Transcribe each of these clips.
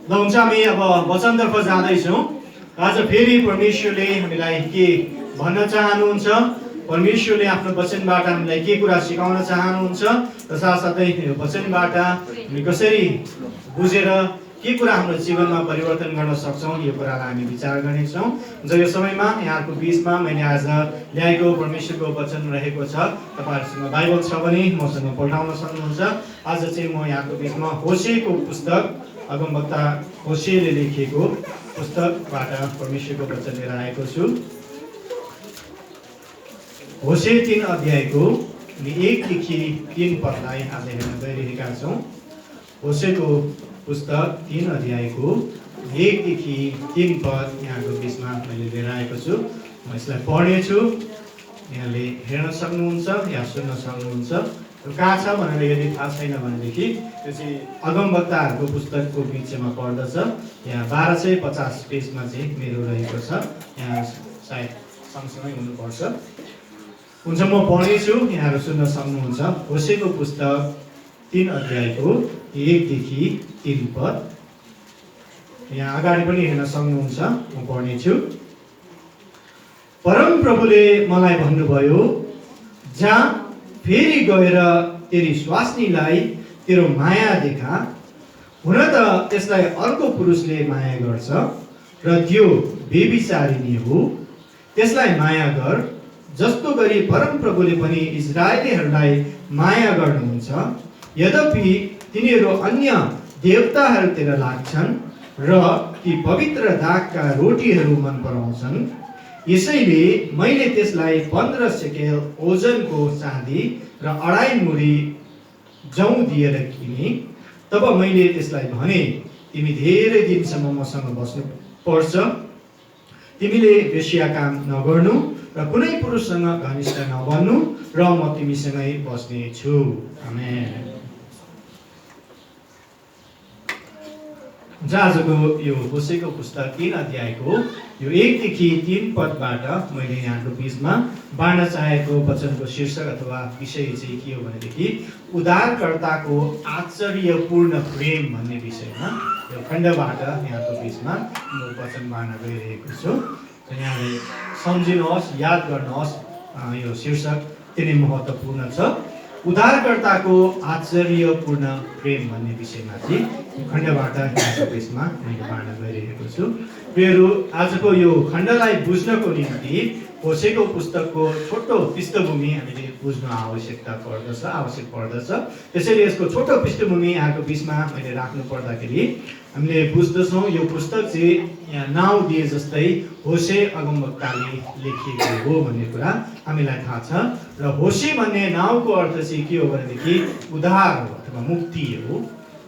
ल हुन्छ हामी अब वचनतर्फ जाँदैछौँ। आज फेरि परमेश्वरले हामीलाई के भन्न चाहनुहुन्छ, परमेश्वरले आफ्नो वचनबाट हामीलाई के कुरा सिकाउन चाहनुहुन्छ र साथसाथै यो वचनबाट हामी कसरी बुझेर के कुरा हाम्रो जीवनमा परिवर्तन गर्न सक्छौँ, यो कुरालाई हामी विचार गर्नेछौँ। जब यो समयमा यहाँको बिचमा मैले आज ल्याएको परमेश्वरको वचन रहेको छ, तपाईँहरूसँग बाइबल छ भने मसँग पल्टाउन सक्नुहुन्छ। आज चाहिँ म यहाँको बिचमा होसेको पुस्तक, अगमवक्ता होसेले लेखेको पुस्तकबाट परमेश्वरको वचन लिएर आएको छु। होसे 3 अध्यायको 1देखि 3 पदलाई आज हेर्न गइरहेका छौँ। होसेको पुस्तक 3 अध्यायको 1देखि 3 पद यहाँको बिचमा मैले लिएर आएको छु। म यसलाई पढ्नेछु, यहाँले हेर्न सक्नुहुन्छ या सुन्न सक्नुहुन्छ। यो कहाँ छ भनेर यदि थाहा छैन भनेदेखि त्यो चाहिँ अगमवक्ताहरूको पुस्तकको बिचमा पर्दछ। यहाँ 1250 पेजमा चाहिँ मेरो रहेको छ, यहाँ सायद सँगसँगै हुनुपर्छ। हुन्छ, म पढ्नेछु, यहाँहरू सुन्न सक्नुहुन्छ। होसेको पुस्तक 3 अध्यायको 1देखि 3 पद यहाँ अगाडि पनि हेर्न सक्नुहुन्छ। म पढ्नेछु। परम प्रभुले मलाई भन्नुभयो, जा, फेरि गएर तेरी स्वास्नीलाई तेरो माया देखा। हुन त त्यसलाई अर्को पुरुषले माया गर्छ र त्यो बेविचारिणी हो। त्यसलाई माया गर, जस्तो गरी परम प्रभुले पनि इजरायलीहरूलाई माया गर्नुहुन्छ। यद्यपि तिनीहरू अन्य देवताहरूतिर लाग्छन् र ती पवित्र दागका रोटीहरू मन पराउँछन्। यसैले मैले त्यसलाई 15 सेकेल ओजनको चाँदी र 2.5 मुरी जौ दिएर किने। तब मैले त्यसलाई भने, तिमी धेरै दिनसम्म मसँग बस्नु पर्छ। तिमीले वेश्या काम नगर्नु र कुनै पुरुषसँग घनिष्ठ नबन्नु र म तिमीसँगै बस्ने छु। आमेन। आजको यो होसेको पुस्तक 3 अध्यायको यो 1देखि 3 पदबाट मैले यहाँको बिचमा बाँड्न चाहेको वचनको शीर्षक अथवा विषय चाहिँ के हो भनेदेखि उद्धारकर्ताको आश्चर्यपूर्ण प्रेम भन्ने विषयमा यो खण्डबाट यहाँको बिचमा म वचन बाँड्न गइरहेको छु। यहाँले सम्झिनुहोस्, याद गर्नुहोस्, यो शीर्षक त्यति महत्त्वपूर्ण छ। उद्धारकर्ताको आश्चर्यपूर्ण प्रेम भन्ने विषयमा चाहिँ खण्डबाट यहाँको बिचमा मैले बाँड्न गइरहेको छु। प्रियहरू, आजको यो खण्डलाई बुझ्नको निम्ति होसेको पुस्तकको छोटो पृष्ठभूमि हामीले बुझ्नु आवश्यक पर्दछ। त्यसैले यसको छोटो पृष्ठभूमि यहाँको बिचमा मैले राख्नु पर्दाखेरि हामीले बुझ्दछौँ यो पुस्तक चाहिँ यहाँ नाउँ दिए जस्तै होसे अगमवक्ताले लेखिएको हो भन्ने कुरा हामीलाई थाहा छ। र होसे भन्ने नाउँको अर्थ चाहिँ के हो भनेदेखि उद्धार हो अथवा मुक्ति हो।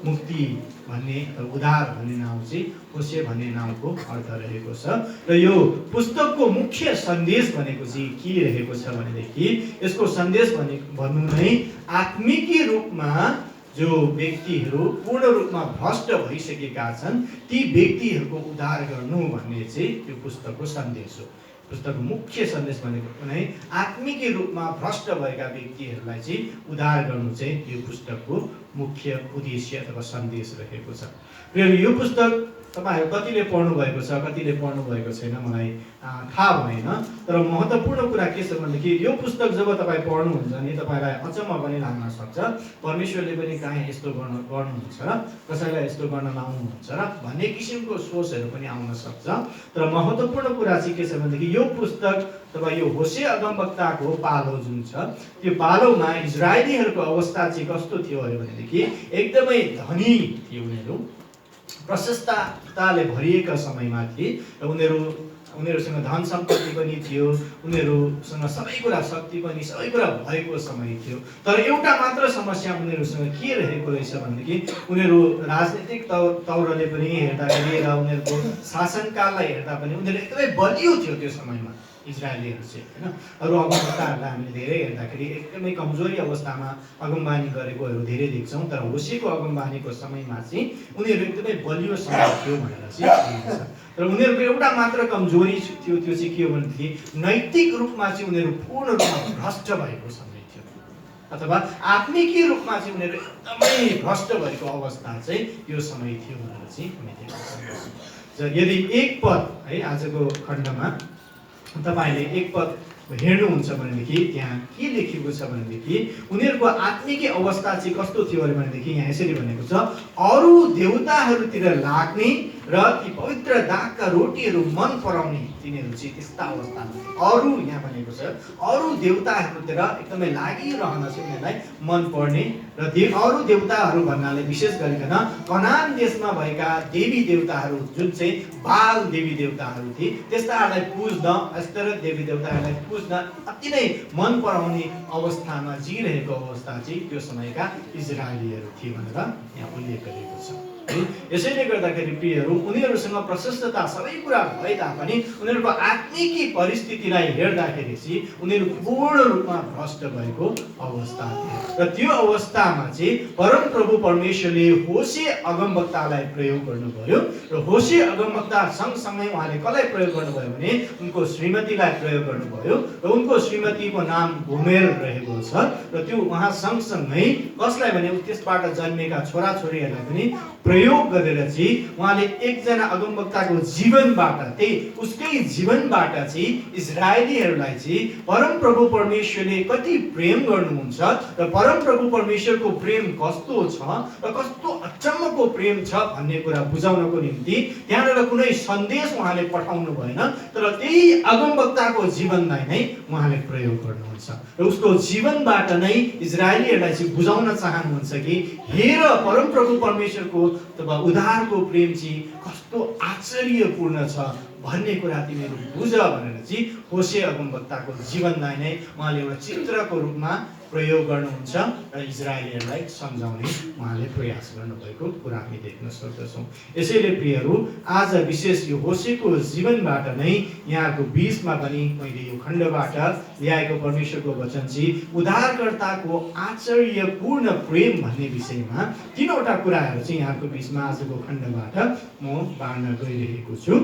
मुक्ति भन्ने उद्धार भन्ने नाउँ चाहिँ होसे भन्ने नाउँको अर्थ रहेको छ। र यो पुस्तकको मुख्य सन्देश भनेको चाहिँ के रहेको छ भनेदेखि यसको सन्देश भन्नु नै आत्मिकी रूपमा जो व्यक्तिहरू पूर्ण रूपमा भ्रष्ट भइसकेका छन् ती व्यक्तिहरूको उद्धार गर्नु भन्ने चाहिँ यो पुस्तकको सन्देश हो। पुस्तकको मुख्य सन्देश भनेको नै आत्मिकी रूपमा भ्रष्ट भएका व्यक्तिहरूलाई चाहिँ उद्धार गर्नु चाहिँ यो पुस्तकको मुख्य उद्देश्य अथवा सन्देश रहेको छ। र यो पुस्तक तपाईँहरू कतिले पढ्नु भएको छ, कतिले पढ्नु भएको छैन मलाई थाहा भएन। तर महत्त्वपूर्ण कुरा के छ भनेदेखि यो पुस्तक जब तपाईँ पढ्नुहुन्छ नि तपाईँलाई अचम्म पनि लाग्न सक्छ। परमेश्वरले पनि कहाँ यस्तो गर्नुहुन्छ र कसैलाई यस्तो गर्न लाउनुहुन्छ र भन्ने किसिमको सोचहरू पनि आउन सक्छ। तर महत्त्वपूर्ण कुरा चाहिँ के छ भनेदेखि यो पुस्तक अथवा यो होसे अगमवक्ताको पालो जुन छ त्यो पालोमा इजरायलीहरूको अवस्था चाहिँ कस्तो थियो अरे भनेदेखि एकदमै धनी थियो। उनीहरू प्रशस्तताले भरिएका समयमा थिए र उनीहरूसँग धन सम्पत्ति पनि थियो, उनीहरूसँग सबै कुरा शक्ति पनि सबै कुरा भएको समय थियो। तर एउटा मात्र समस्या उनीहरूसँग के रहेको रहेछ भनेदेखि उनीहरू राजनीतिक तौरले पनि हेर्दाखेरि र उनीहरूको शासनकाललाई हेर्दा पनि उनीहरू एकदमै बलियो थियो त्यो समयमा इजरायलीहरू चाहिँ, होइन। अरू अगमवक्ताहरूलाई हामीले धेरै हेर्दाखेरि एकदमै कमजोरी अवस्थामा अगमबानी गरेकोहरू धेरै देख्छौँ। तर होसेको अगमबानीको समयमा चाहिँ उनीहरू एकदमै बलियो समय थियो भनेर चाहिँ भनिन्छ। र उनीहरूको एउटा मात्र कमजोरी थियो, त्यो चाहिँ के हो भनेदेखि नैतिक रूपमा चाहिँ उनीहरू पूर्ण रूपमा भ्रष्ट भएको समय थियो। अथवा आत्मिकी रूपमा चाहिँ उनीहरू एकदमै भ्रष्ट भएको अवस्था चाहिँ यो समय थियो भनेर चाहिँ हामी देख्न सक्छौँ। यदि एक पद है आजको खण्डमा तपाईँले एक पद हेर्नुहुन्छ भनेदेखि त्यहाँ के लेखेको छ भनेदेखि उनीहरूको आत्मिकी अवस्था चाहिँ कस्तो थियो भनेदेखि यहाँ यसरी भनेको छ, अरू देवताहरूतिर लाग्ने र ती पवित्र दागका रोटीहरू मन पराउने तिनीहरू चाहिँ त्यस्ता अवस्थामा अरू यहाँ भनेको छ अरू देवताहरूतिर एकदमै लागिरहन चाहिँ उनीहरूलाई मन पर्ने र अरू देवताहरू भन्नाले विशेष गरिकन कनान देशमा भएका देवी देवताहरू जुन चाहिँ बाल देवी देवताहरू थिए त्यस्ताहरूलाई पुज्न, एस्तरत देवी देवताहरूलाई पुज्न अति नै मन पराउने अवस्थामा जिरहेको अवस्था चाहिँ त्यो समयका इजरायलीहरू थिए भनेर यहाँ उल्लेख गरिएको छ। यसैले गर्दाखेरि प्रियहरू उनीहरूसँग प्रशस्तता सबै कुरा भए तापनि उनीहरूको आत्मिकी परिस्थितिलाई हेर्दाखेरि चाहिँ उनीहरू पूर्ण रूपमा भ्रष्ट भएको अवस्था थियो र त्यो अवस्थामा चाहिँ परमप्रभु परमेश्वरले होशे अगमवक्तालाई प्रयोग गर्नुभयो र होशे अगमवक्ता सँगसँगै उहाँले कसलाई प्रयोग गर्नुभयो भने उनको श्रीमतीलाई प्रयोग गर्नुभयो र उनको श्रीमतीको नाम गोमेर रहेको छ र त्यो उहाँ सँगसँगै कसलाई भने त्यसबाट जन्मेका छोराछोरीहरूलाई पनि प्रयोग गरेर चाहिँ उहाँले एकजना अगमवक्ताको जीवनबाट त्यही उसकै जीवनबाट चाहिँ इजरायलीहरूलाई चाहिँ परमप्रभु परमेश्वरले कति प्रेम गर्नुहुन्छ र परमप्रभु परमेश्वरको प्रेम कस्तो छ र कस्तो अचम्मको प्रेम छ भन्ने कुरा बुझाउनको निम्ति त्यहाँबाट कुनै सन्देश उहाँले पठाउनु भएन, तर त्यही अगमवक्ताको जीवनलाई नै उहाँले प्रयोग गर्नुहुन्छ र उसको जीवनबाट नै इजरायलीहरूलाई चाहिँ बुझाउन चाहनुहुन्छ कि हेर परमप्रभु परमेश्वरको अथवा उद्धारको प्रेम चाहिँ कस्तो आश्चर्यपूर्ण छ भन्ने कुरा तिमीहरू बुझ भनेर चाहिँ होशे अगमवक्ताको जीवनलाई नै उहाँले एउटा चित्रको रूपमा प्रयोग गर्नुहुन्छ र इजरायलीहरूलाई सम्झाउने उहाँले प्रयास गर्नुभएको कुरा हामी देख्न सक्दछौँ। यसैले प्रियहरू आज विशेष यो होशेको जीवनबाट नै यहाँको बीचमा पनि मैले यो खण्डबाट ल्याएको परमेश्वरको वचन चाहिँ उद्धारकर्ताको आश्चर्यपूर्ण प्रेम भन्ने विषयमा तीनवटा कुराहरू चाहिँ यहाँको बीचमा आजको खण्डबाट म बाँड्न गइरहेको छु।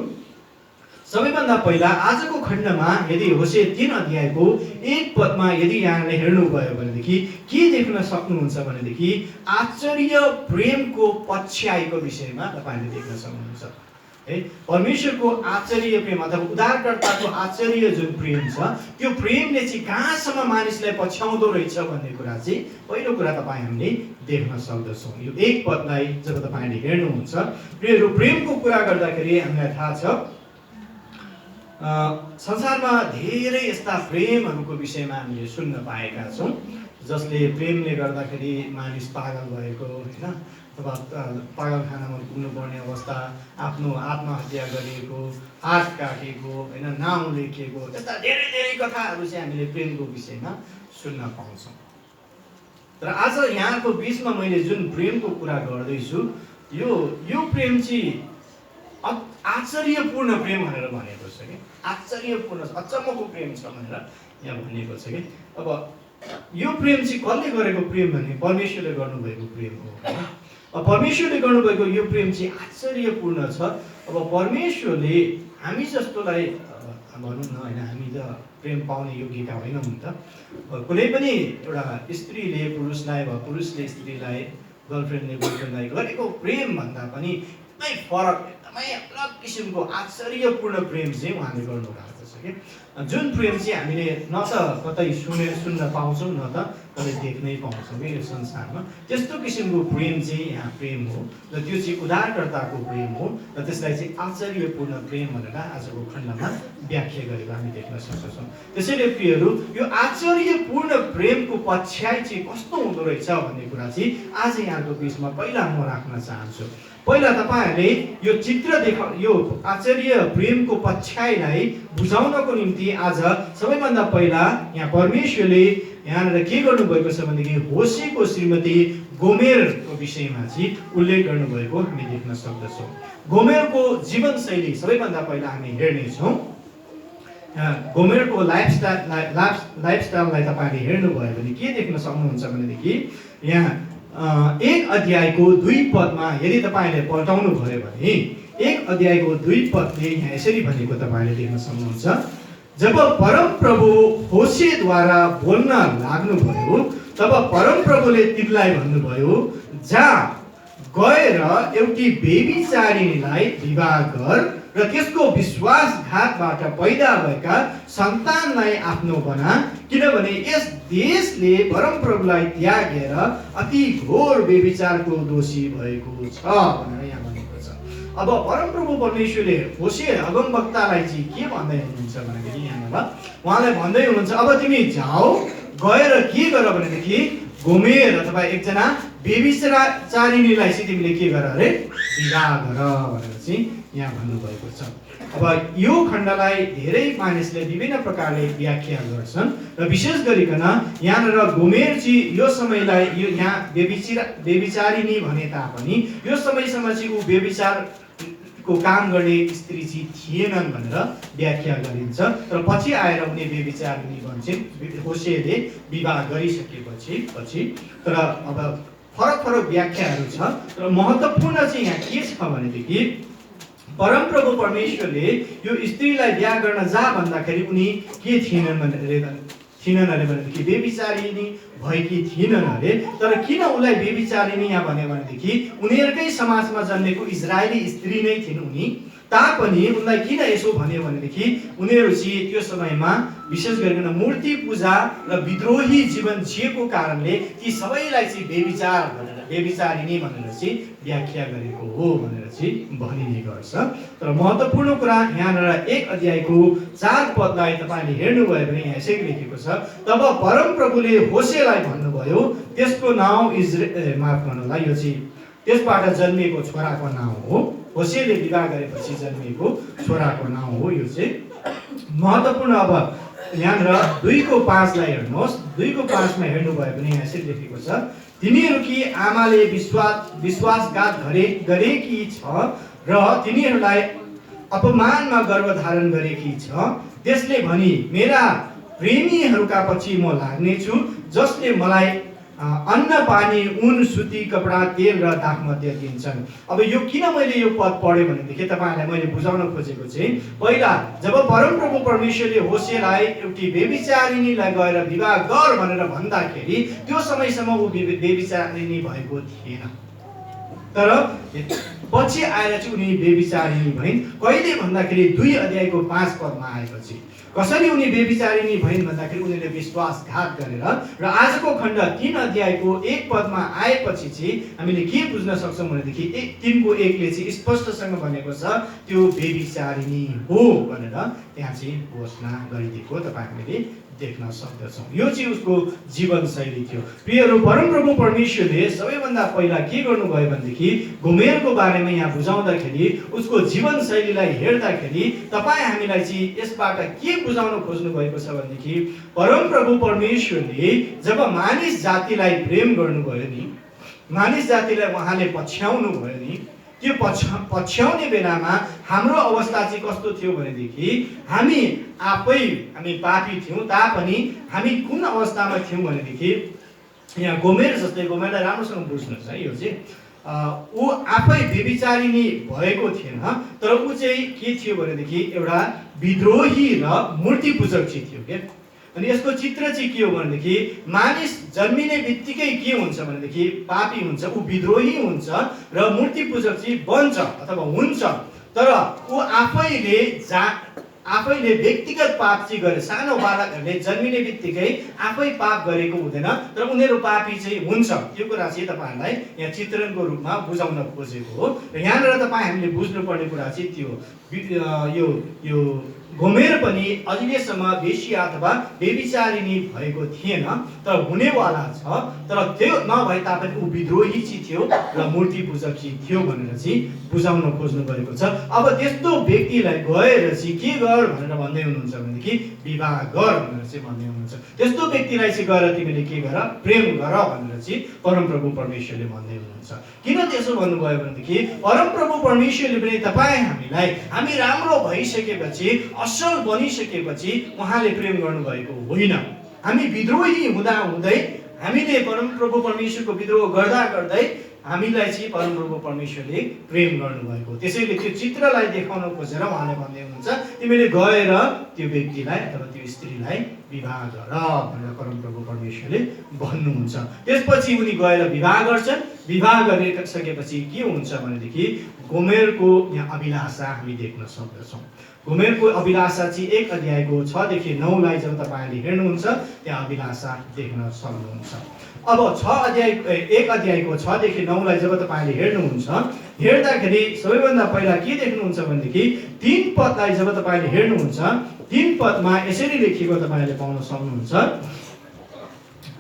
सबैभन्दा पहिला आजको खण्डमा यदि होशे 3 अध्यायको 1 पदमा यदि यहाँले हेर्नुभयो भनेदेखि के देख्न सक्नुहुन्छ भनेदेखि आश्चर्य प्रेमको पछ्याइको विषयमा तपाईले देख्न सक्नुहुन्छ है। परमेश्वरको आश्चर्य प्रेम अथवा उद्धारकर्ताको आश्चर्य जुन प्रेम छ त्यो प्रेमले चाहिँ कहाँसम्म मानिसलाई पछ्याउँदो रहेछ भन्ने कुरा चाहिँ पहिलो कुरा तपाईँ हामीले देख्न सक्दछौँ। यो 1 पदलाई जब तपाईले हेर्नुहुन्छ प्रियहरू प्रेमको कुरा गर्दाखेरि हामीलाई थाहा छ संसारमा धेरै यस्ता प्रेमहरूको विषयमा हामीले सुन्न पाएका छौँ जसले प्रेमले गर्दाखेरि मानिस पागल भएको हैन अथवा पागलखानामा पुग्नुपर्ने अवस्था, आफ्नो आत्महत्या गरिएको, हात काटेको हैन, नाउँ लेखिएको, यस्ता धेरै धेरै कथाहरू चाहिँ हामीले प्रेमको विषयमा सुन्न पाउँछौँ। तर आज यहाँको बीचमा मैले जुन प्रेमको कुरा गर्दैछु यो प्रेम चाहिँ आश्चर्यपूर्ण प्रेम भनेर भनेको छ कि आश्चर्यपूर्ण अचम्मको प्रेम छ भनेर यहाँ भनिएको छ कि अब यो प्रेम चाहिँ कसले गरेको प्रेम भने परमेश्वरले गर्नुभएको प्रेम हो। अब परमेश्वरले गर्नुभएको यो प्रेम चाहिँ आश्चर्यपूर्ण छ। अब परमेश्वरले हामी जस्तोलाई भनौँ न होइन, हामी त प्रेम पाउने योग्यता होइनौँ नि त। कुनै पनि एउटा स्त्रीले पुरुषलाई वा पुरुषले स्त्रीलाई, गर्लफ्रेन्डले बोयफ्रेन्डलाई गरेको प्रेम भन्दा पनि एकदमै फरक, एकदमै अलग किसिमको आश्चर्यपूर्ण प्रेम चाहिँ उहाँले गर्नु भएको छ कि जुन प्रेम चाहिँ हामीले न त कतै सुन्न पाउँछौँ न त कतै देख्नै पाउँछौँ कि यो संसारमा। त्यस्तो किसिमको प्रेम चाहिँ यहाँ प्रेम हो र त्यो चाहिँ उद्धारकर्ताको प्रेम हो र त्यसलाई चाहिँ आश्चर्यपूर्ण प्रेम भनेर आजको खण्डमा व्याख्या गरेको हामी देख्न सक्छौँ। त्यसैले प्रियहरू यो आश्चर्यपूर्ण प्रेमको पछ्याइ चाहिँ कस्तो हुँदो रहेछ भन्ने कुरा चाहिँ आज यहाँको बिचमा पहिला म राख्न चाहन्छु। पहिला तपाईहरुले यो चित्र यो आश्चर्य प्रेमको पछ्याइलाई बुझाउनको निम्ति आज सबैभन्दा पहिला यहाँ परमेश्वरले यहाँनिर के गर्नुभएको छ भनेदेखि होसेको श्रीमती गोमेरको विषयमा चाहिँ उल्लेख गर्नुभएको हामी देख्न सक्दछौँ। गोमेरको जीवनशैली सबैभन्दा पहिला हामी हेर्नेछौँ। गोमेरको लाइफस्टाइललाई तपाईले हेर्नुभयो भने के देख्न सक्नुहुन्छ भनेदेखि यहाँ 1 अध्यायको 2 पदमा यदि तपाईले पल्टाउनु भयो भने 1 अध्यायको 2 पदले यहाँ यसरी भनेको तपाईले देख्न सक्नुहुन्छ। जब परमप्रभु होसेद्वारा बोल्न लाग्नुभयो तब परमप्रभुले तिनलाई भन्नुभयो, जा गएर एउटी बेबिचारिणीलाई विवाह गर र त्यसको विश्वासघातबाट पैदा भएका सन्तानलाई आफ्नो बना, किनभने यस देशले परमप्रभुलाई त्यागेर अति घोर बेबिचारको दोषी भएको छ भनेर यहाँ भनेको छ। अब परमप्रभु परमेश्वरले होशे अगमवक्तालाई चाहिँ के भन्दै हुनुहुन्छ भनेदेखि यहाँनिर उहाँलाई भन्दै हुनुहुन्छ, अब तिमी जाऊ गएर के गर भनेदेखि गोमेर अथवा एकजना बेबिचारिणीलाई चाहिँ तिमीले के गर अरे विवाह गर भनेर चाहिँ यहाँ भन्नुभएको छ। अब यो खण्डलाई धेरै मानिसले विभिन्न प्रकारले व्याख्या गर्छन् र विशेष गरिकन यहाँनिर गोमेर चाहिँ यो समयलाई यो यहाँ बेबिचारिणी भने तापनि यो समयसम्म चाहिँ ऊ बेबिचार को काम गर्ने स्त्री चाहिँ थिएनन् भनेर व्याख्या गरिन्छ। र पछि आएर उनी बेबिचारिणी भन्छन् होशेले विवाह गरिसकेपछि तर अब फरक व्याख्याहरू छ। र महत्त्वपूर्ण चाहिँ यहाँ के छ भनेदेखि परमप्रभु परमेश्वरले यो स्त्रीलाई बिहा गर्न जा भन्दाखेरि उनी के थिएनन् अरे भनेदेखि बेबिचारिणी भएकी थिएनन् अरे। तर किन उसलाई बेबिचारिणी यहाँ भन्यो भनेदेखि उनीहरूकै समाजमा जन्मेको इजरायली स्त्री नै थिइन् उनी, तापनि उनलाई किन यसो भन्यो भनेदेखि उनीहरू चाहिँ त्यो समयमा विशेष गरिकन मूर्ति पूजा र विद्रोही जीवन जिएको कारणले ती सबैलाई चाहिँ बेबिचारिणी भनेर चाहिँ व्याख्या गरेको हो भनेर चाहिँ भनिने गर्छ। तर महत्त्वपूर्ण कुरा यहाँनिर 1 अध्यायको 4 पदलाई तपाईँले हेर्नुभयो भने यहाँ यसरी लेखेको छ, तब परमप्रभुले होशेलाई भन्नुभयो, त्यसको नाउँ माफ गर्नुहोला, यो चाहिँ त्यसबाट जन्मिएको छोराको नाउँ हो, होशेले विवाह गरेपछि जन्मिएको छोराको नाउँ हो। यो चाहिँ महत्त्वपूर्ण। अब यहाँनिर 2:5 लाई हेर्नुहोस्, 2:5 हेर्नुभयो भने यहाँ यसरी लेखेको छ, तिनीहरूकी आमाले विश्वासघात गरेकी छ र तिनीहरूलाई अपमानमा गर्भधारण गरेकी छ। त्यसले भनी, मेरा प्रेमीहरूका पछि म लाग्नेछु, जसले मलाई अन्न पानी ऊन सुती कपडा तेल र दाखमध्य दिन्छन्। अब यो किन मैले यो पद पढेँ भनेदेखि तपाईँहरूलाई मैले बुझाउन खोजेको चाहिँ पहिला जब परमप्रभु परमेश्वरले होशेलाई एउटी बेबिचारिणीलाई गएर विवाह गर भनेर भन्दाखेरि त्यो समयसम्म ऊ बेबिचारिणी भएको थिएन, तर पछि आएर चाहिँ उनी बेबिचारिणी भइन्। कहिले भन्दाखेरि 2 अध्यायको 5 पदमा आएपछि। कसरी उनी बेबिचारिणी भइन् भन्दाखेरि उनीले विश्वासघात गरेर। र आजको खण्ड 3 अध्यायको 1 पदमा आएपछि चाहिँ हामीले के बुझ्न सक्छौँ भनेदेखि 3:1 ले चाहिँ स्पष्टसँग भनेको छ त्यो बेबिचारिणी हो भनेर त्यहाँ चाहिँ घोषणा गरिदिएको तपाईँ हामीले देख्न सक्दछौँ। यो चाहिँ उसको जीवनशैली थियो। प्रियहरू, परमप्रभु परमेश्वरले सबैभन्दा पहिला के गर्नुभयो भनेदेखि गोमेरको बारेमा यहाँ बुझाउँदाखेरि उसको जीवनशैलीलाई हेर्दाखेरि तपाईँ हामीलाई चाहिँ यसबाट के बुझाउन खोज्नु भएको छ भनेदेखि परमप्रभु परमेश्वरले जब मानिस जातिलाई प्रेम गर्नुभयो नि, मानिस जातिलाई उहाँले पछ्याउनु भयो नि, त्यो पछ्याउने बेलामा हाम्रो अवस्था चाहिँ कस्तो थियो भनेदेखि हामी पापी थियौँ, तापनि हामी कुन अवस्थामा थियौँ भनेदेखि यहाँ गोमेर जस्तै, गोमेरलाई राम्रोसँग बुझ्नुहोस् है, यो चाहिँ ऊ आफै बेबिचारिणी भएको थिएन, तर ऊ चाहिँ के थियो भनेदेखि एउटा विद्रोही र मूर्ति पूजक चाहिँ थियो क्या। अनि यसको चित्र चाहिँ के हो भनेदेखि मानिस जन्मिने बित्तिकै के हुन्छ भनेदेखि पापी हुन्छ, ऊ विद्रोही हुन्छ र मूर्ति पूजक चाहिँ बन्छ अथवा हुन्छ। तर ऊ आफैले व्यक्तिगत पाप चाहिँ गरे। सानो बालकहरूले जन्मिने बित्तिकै आफै पाप गरेको हुँदैन, तर उनीहरू पापी चाहिँ हुन्छ। यो कुरा चाहिँ तपाईँहरूलाई यहाँ चित्रणको रूपमा बुझाउन खोजेको हो। र यहाँनिर तपाईँ हामीले बुझ्नुपर्ने कुरा चाहिँ त्यो यो गोमेर पनि अहिलेसम्म वेश्या अथवा बेबिचारिणी भएको थिएन, तर हुनेवाला छ। तर त्यो नभए तापनि ऊ विद्रोही चाहिँ थियो र मूर्ति पूजक चाहिँ थियो भनेर चाहिँ बुझाउन खोज्नु गरेको छ। अब त्यस्तो व्यक्तिलाई गएर चाहिँ के गर भनेर भन्दै हुनुहुन्छ भनेदेखि विवाह गर भनेर चाहिँ भन्दै हुनुहुन्छ। त्यस्तो व्यक्तिलाई चाहिँ गएर तिमीले के गर, प्रेम गर भनेर चाहिँ परमप्रभु परमेश्वरले भन्दै हुनुहुन्छ। किन त्यसो भन्नुभयो भनेदेखि परमप्रभु परमेश्वरले पनि हामीलाई हामी राम्रो भइसकेपछि, असल बनिसकेपछि उहाँले प्रेम गर्नुभएको होइन। हामी विद्रोही हुँदै हामीले परमप्रभु परमेश्वरको विद्रोह गर्दै हामीलाई चाहिँ परमप्रभु परमेश्वरले प्रेम गर्नुभएको। त्यसैले त्यो चित्रलाई देखाउन खोजेर उहाँले भन्दै हुनुहुन्छ तिमीले गएर त्यो व्यक्तिलाई अथवा त्यो स्त्रीलाई विवाह गर भनेर परमप्रभु परमेश्वरले भन्नुहुन्छ। त्यसपछि उनी गएर विवाह गर्छन्। विवाह गरिसकेपछि के हुन्छ भनेदेखि गोमेरको यहाँ अभिलाषा हामी देख्न सक्दछौँ। गोमेरको अभिलाषा चाहिँ 1 अध्यायको 6 देखि 9 लाई जब तपाईले हेर्नुहुन्छ त्यहाँ अभिलाषा देख्न सक्नुहुन्छ। अब 1 अध्यायको 6 देखि 9 लाई जब तपाईले हेर्नुहुन्छ हेर्दाखेरि सबैभन्दा पहिला के देख्नुहुन्छ भनेदेखि 3 पदलाई जब तपाईले हेर्नुहुन्छ 3 पदमा यसरी लेखिएको तपाईले पाउन सक्नुहुन्छ।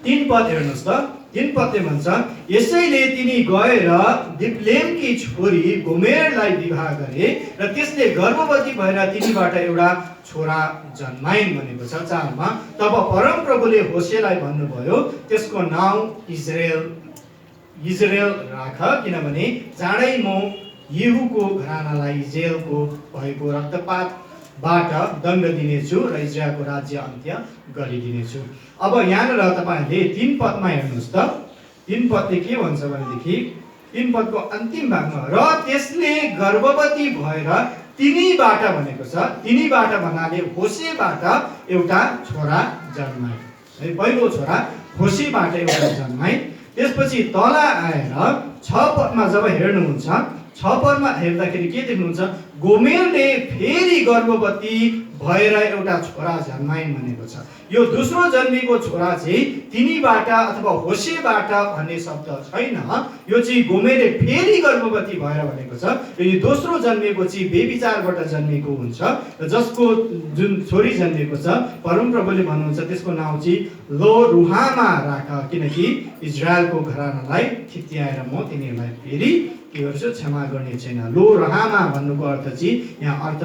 3 पद हेर्नुस् त। 3 पदले भन्छ यसैले तिनी गएर दिप्लेमकी छोरी गोमेरलाई विवाह गरे र त्यसले गर्भवती भएर तिनीबाट एउटा छोरा जन्माइन् भनेको छ 4 मा। तब परमप्रभुले होसेलाई भन्नुभयो त्यसको नाम इजरायल राख किनभने चाँडै म येहूको घरानालाई इजरायलको भएको रक्तपातबाट दण्ड दिनेछु र इजरायलको राज्य अन्त्य गरिदिनेछु। अब यहाँनिर तपाईहरुले 3 पदमा हेर्नुस् त। 3 पदले के भन्छ भनेदेखि 3 पदको अन्तिम भागमा र त्यसले गर्भवती भएर तिनीबाट भनेको छ। तिनीबाट भन्नाले होसेबाट एउटा छोरा जन्माए है। पहिलो छोरा होसेबाट एउटा जन्माए। त्यसपछि तल आएर 6 पदमा जब हेर्नुहुन्छ 6 पदमा हेर्दाखेरि के देख्नुहुन्छ गोमेरले फेरि गर्भवती भएर एउटा छोरा जन्माइन् भनेको छ। यो दोस्रो जन्मेको छोरा चाहिँ तिनीबाट अथवा होसेबाट भन्ने शब्द छैन। यो चाहिँ गोमेरले फेरि गर्भवती भएर भनेको छ। र यो दोस्रो जन्मेको चाहिँ बेविचारबाट जन्मेको हुन्छ र जसको जुन छोरी जन्मेको छ परमप्रभुले भन्नुहुन्छ त्यसको नाम चाहिँ लो रुहामा राख किनकि इजरायलको घरानालाई थित्याएर म तिनीहरूलाई फेरि के गर्छु क्षमा गर्ने छैन। लो रुहामा भन्नुको अर्थ चाहिँ यहाँ अर्थ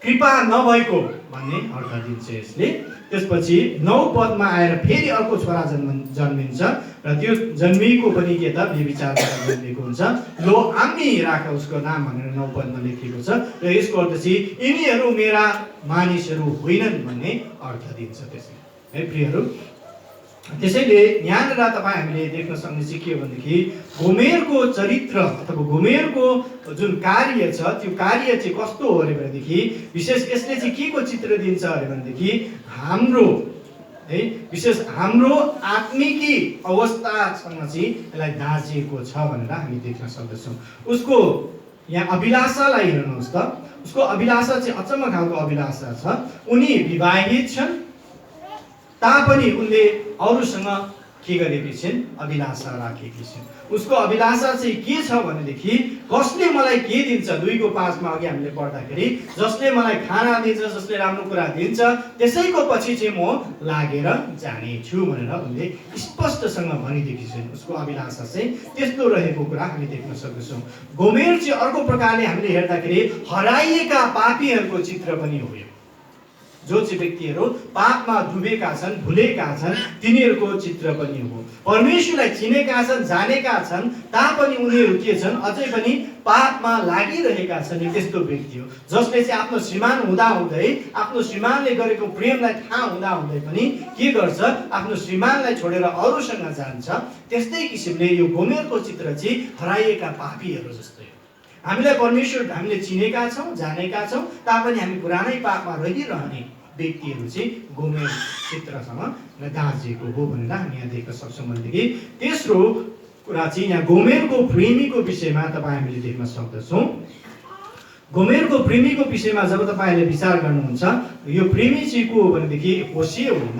कृपा नभएको भन्ने अर्थ दिन्छ यसले। त्यसपछि 9 पदमा आएर फेरि अर्को छोरा जन्मिन्छ र त्यो जन्मिएको पनि के त बेविचारबाट जन्मेको हुन्छ। लो आम्मी राख उसको नाम भनेर 9 पदमा लेखिएको छ र यसको अर्थ चाहिँ यिनीहरू मेरा मानिसहरू होइनन् भन्ने अर्थ दिन्छ त्यसले है प्रियहरू। त्यसैले यहाँनिर हामीले देख्न सक्ने चाहिँ के हो भनेदेखि गोमेरको चरित्र अथवा गोमेरको जुन कार्य छ त्यो कार्य चाहिँ कस्तो हो अरे भनेदेखि विशेष यसले चाहिँ के को चित्र दिन्छ अरे भनेदेखि हाम्रो है विशेष हाम्रो आत्मिकी अवस्थासँग चाहिँ यसलाई दाँजिएको छ भनेर हामी देख्न सक्दछौँ। उसको यहाँ अभिलाषालाई हेर्नुहोस् त। उसको अभिलाषा चाहिँ अचम्म खालको अभिलाषा छ। उनी विवाहित छन् तापनि उनले अरूसँग के गरेकी छिन् अभिलाषा राखेकी छिन्। उसको अभिलाषा चाहिँ के छ भनेदेखि कसले मलाई के दिन्छ 2 को 5 मा अघि हामीले पढ्दाखेरि जसले मलाई खाना दिन्छ जसले राम्रो कुरा दिन्छ त्यसैको पछि चाहिँ म लागेर जाने छु भनेर उनले स्पष्टसँग भनिदिएकी छिन्। उसको अभिलाषा चाहिँ त्यस्तो रहेको कुरा हामी देख्न सक्छौँ। गोमेर चाहिँ अर्को प्रकारले हामीले हेर्दाखेरि हराइएका पापीहरूको चित्र पनि हो। जो चाहिँ व्यक्तिहरू पापमा डुबेका छन् भुलेका छन् तिनीहरूको चित्र पनि हो। परमेश्वरलाई चिनेका छन् जानेका छन् तापनि उनीहरू के छन् अझै पनि पापमा लागिरहेका छन्। त्यस्तो व्यक्ति हो जसले चाहिँ आफ्नो श्रीमान हुँदाहुँदै आफ्नो श्रीमानले गरेको प्रेमलाई थाहा हुँदाहुँदै पनि के गर्छ आफ्नो श्रीमानलाई छोडेर अरूसँग जान्छ। त्यस्तै किसिमले यो गोमेरको चित्र चाहिँ हराइएका पापीहरू जस्तै हो। हामीलाई परमेश्वर हामीले चिनेका छौँ जानेका छौँ तापनि हामी पुरानै पापमा रहिरहने व्यक्तिहरू चाहिँ गोमेर चित्रसँग दाँजिएको हो भनेर हामी यहाँ देख्न सक्छौँ। भनेदेखि तेस्रो कुरा चाहिँ यहाँ गोमेरको प्रेमीको विषयमा हामीले देख्न सक्दछौँ। गोमेरको प्रेमीको विषयमा जब तपाईँले विचार गर्नुहुन्छ यो प्रेमी चाहिँ को हो भनेदेखि होसे होइन।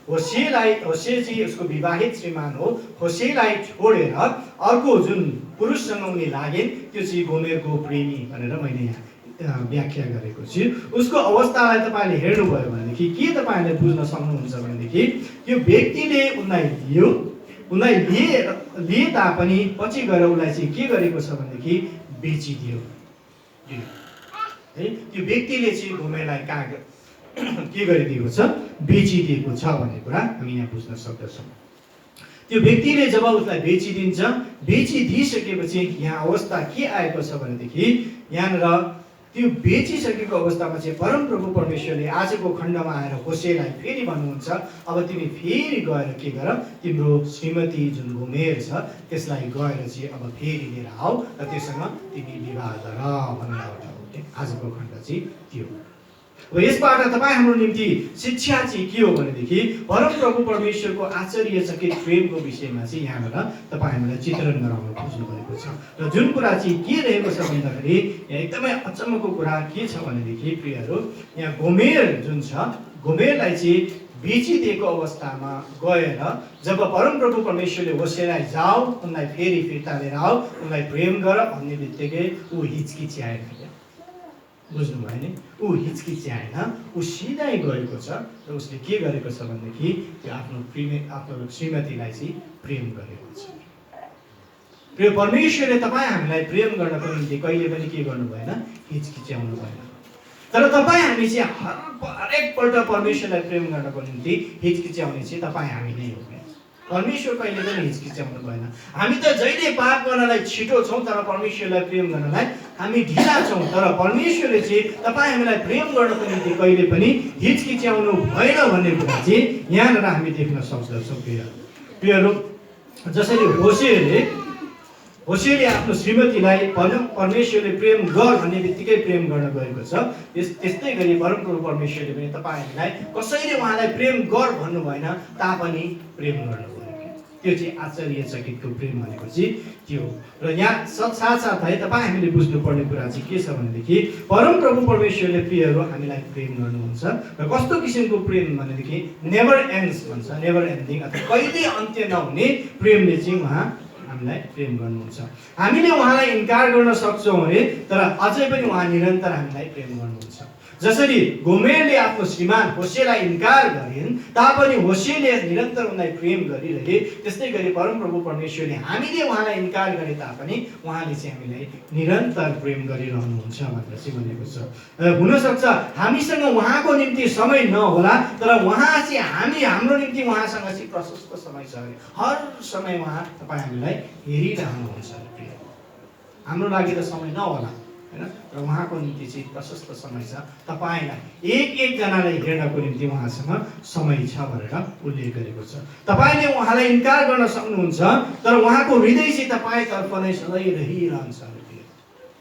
होसे चाहिँ उसको विवाहित श्रीमान हो। होसेलाई छोडेर अर्को जुन पुरुषसँग उनी लागेन् त्यो चाहिँ गोमेरको प्रेमी भनेर मैले यहाँ व्याख्या गरेको छु। उसको अवस्थालाई तपाईँले हेर्नुभयो भनेदेखि के तपाईँले बुझ्न सक्नुहुन्छ भनेदेखि यो व्यक्तिले उनलाई लिए तापनि पछि गएर उसलाई चाहिँ के गरेको छ भनेदेखि बेचिदियो है। त्यो व्यक्तिले चाहिँ गोमेरलाई के गरिदिएको छ बेचिदिएको छ भन्ने कुरा हामी यहाँ बुझ्न सक्दछौँ। त्यो व्यक्तिले जब उसलाई बेचिदिन्छ बेचिदिइसकेपछि यहाँ अवस्था के आएको छ भनेदेखि यहाँनिर त्यो बेचिसकेको अवस्थामा चाहिँ परमप्रभु परमेश्वरले आजको खण्डमा आएर होसेलाई फेरि भन्नुहुन्छ, अब तिमी फेरि गएर के गर, तिम्रो श्रीमती जुन गोमेर छ त्यसलाई गएर चाहिँ अब फेरि लिएर आऊ र त्योसँग तिमी विवाह गर भनेर आजको खण्ड चाहिँ त्यो। अब यसबाट तपाईँ हाम्रो निम्ति शिक्षा चाहिँ के हो भनेदेखि परमप्रभु परमेश्वरको आश्चर्यचकित प्रेमको विषयमा चाहिँ यहाँबाट तपाईँ हामीलाई चित्रण गराउन खोज्नु भएको छ। र जुन कुरा चाहिँ के रहेको छ भन्दाखेरि यहाँ एकदमै अचम्मको कुरा के छ भनेदेखि प्रियहरू, यहाँ गोमेर जुन छ, गोमेरलाई चाहिँ बेचिदिएको अवस्थामा गएर जब परमप्रभु परमेश्वरले होसेलाई जाऊ उनलाई फेरि फिर्ता लिएर आऊ, उनलाई प्रेम गर भन्ने बित्तिकै ऊ हिचकिच्याएन। बुझ्नु भयो नि, ऊ हिचकिच्याएन, ऊ सिधै गएको छ र उसले के गरेको छ भनेदेखि त्यो आफ्नो श्रीमतीलाई चाहिँ प्रेम गरेको छ। प्रिय परमेश्वरले तपाईँ हामीलाई प्रेम गर्नको निम्ति कहिले पनि के गर्नु भएन, हिचकिच्याउनु भएन। तर तपाईँ हामी चाहिँ हरेकपल्ट परमेश्वरलाई प्रेम गर्नको निम्ति हिचकिच्याउने चाहिँ तपाईँ हामी नै हो। परमेश्वर कहिले पनि हिचकिच्याउनु भएन। हामी त जहिले पाप गर्नलाई छिटो छौँ तर परमेश्वरलाई प्रेम गर्नलाई हामी ढिला छौँ। तर परमेश्वरले चाहिँ तपाईँ हामीलाई प्रेम गर्नको निम्ति कहिले पनि हिचकिच्याउनु भएन भन्ने कुरा चाहिँ यहाँनिर हामी देख्न सक्दछौँ। प्रियहरू, जसरी होसेले आफ्नो श्रीमतीलाई परमेश्वरले प्रेम गर भन्ने बित्तिकै प्रेम गर्न गएको छ, त्यस्तै गरी परमप्रभु परमेश्वरले पनि तपाईँहरूलाई कसैले उहाँलाई प्रेम गर भन्नु भएन तापनि प्रेम गर्नु। त्यो चाहिँ आश्चर्यचकितको प्रेम भनेको चाहिँ त्यो हो। र यहाँ साथसाथै तपाईँ हामीले बुझ्नुपर्ने कुरा चाहिँ के छ भनेदेखि परमप्रभु परमेश्वरले प्रियहरू हामीलाई प्रेम गर्नुहुन्छ र कस्तो किसिमको प्रेम भनेदेखि नेभर एन्ड्स भन्छ, नेभर एन्डिङ अथवा कहिले अन्त्य नहुने प्रेमले चाहिँ उहाँ हामीलाई प्रेम गर्नुहुन्छ। हामीले उहाँलाई इन्कार गर्न सक्छौँ अरे तर अझै पनि उहाँ निरन्तर हामीलाई प्रेम गर्नुहुन्छ। जसरी गोमेरले आफ्नो श्रीमान होसेलाई इन्कार गरिन् तापनि होसेले निरन्तर उनलाई प्रेम गरिरहे, त्यस्तै गरी परमप्रभु परमेश्वरले हामीले उहाँलाई इन्कार गरे तापनि उहाँले चाहिँ हामीलाई निरन्तर प्रेम गरिरहनुहुन्छ भनेर चाहिँ भनेको छ। हुनसक्छ हामीसँग उहाँको निम्ति समय नहोला तर उहाँ चाहिँ हाम्रो निम्ति उहाँसँग चाहिँ प्रशस्त समय छ। हर समय उहाँ तपाईँ हामीलाई हेरिरहनुहुन्छ। हाम्रो लागि त समय नहोला हैन, र उहाँको निम्ति चाहिँ प्रशस्त समय छ। तपाईँलाई एकजनालाई हेर्नको निम्ति उहाँसँग समय छ भनेर उल्लेख गरेको छ। तपाईँले उहाँलाई इन्कार गर्न सक्नुहुन्छ तर उहाँको हृदय चाहिँ तपाईँतर्फ नै सधैँ रहिरहन्छ।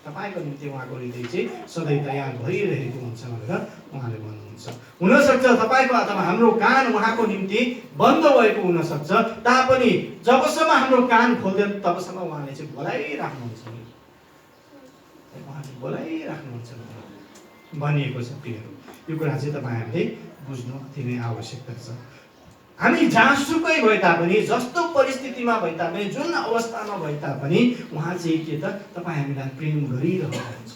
तपाईँको निम्ति उहाँको हृदय चाहिँ सधैँ तयार भइरहेको हुन्छ भनेर उहाँले भन्नुहुन्छ। हुनसक्छ तपाईँको अथवा हाम्रो कान उहाँको निम्ति बन्द भएको हुनसक्छ तापनि जबसम्म हाम्रो कान खोल्दैन तबसम्म उहाँले चाहिँ बोलाइराख्नुहुन्छ, बोलाइराख्नुहुन्छ भनिएको छ। प्रियहरू, यो कुरा चाहिँ तपाईँहरूले बुझ्नु अति नै आवश्यकता छ। हामी जहाँसुकै भए तापनि, जस्तो परिस्थितिमा भए तापनि, जुन अवस्थामा भए तापनि उहाँ चाहिँ के त तपाईँ हामीलाई प्रेम गरिरहनुहुन्छ।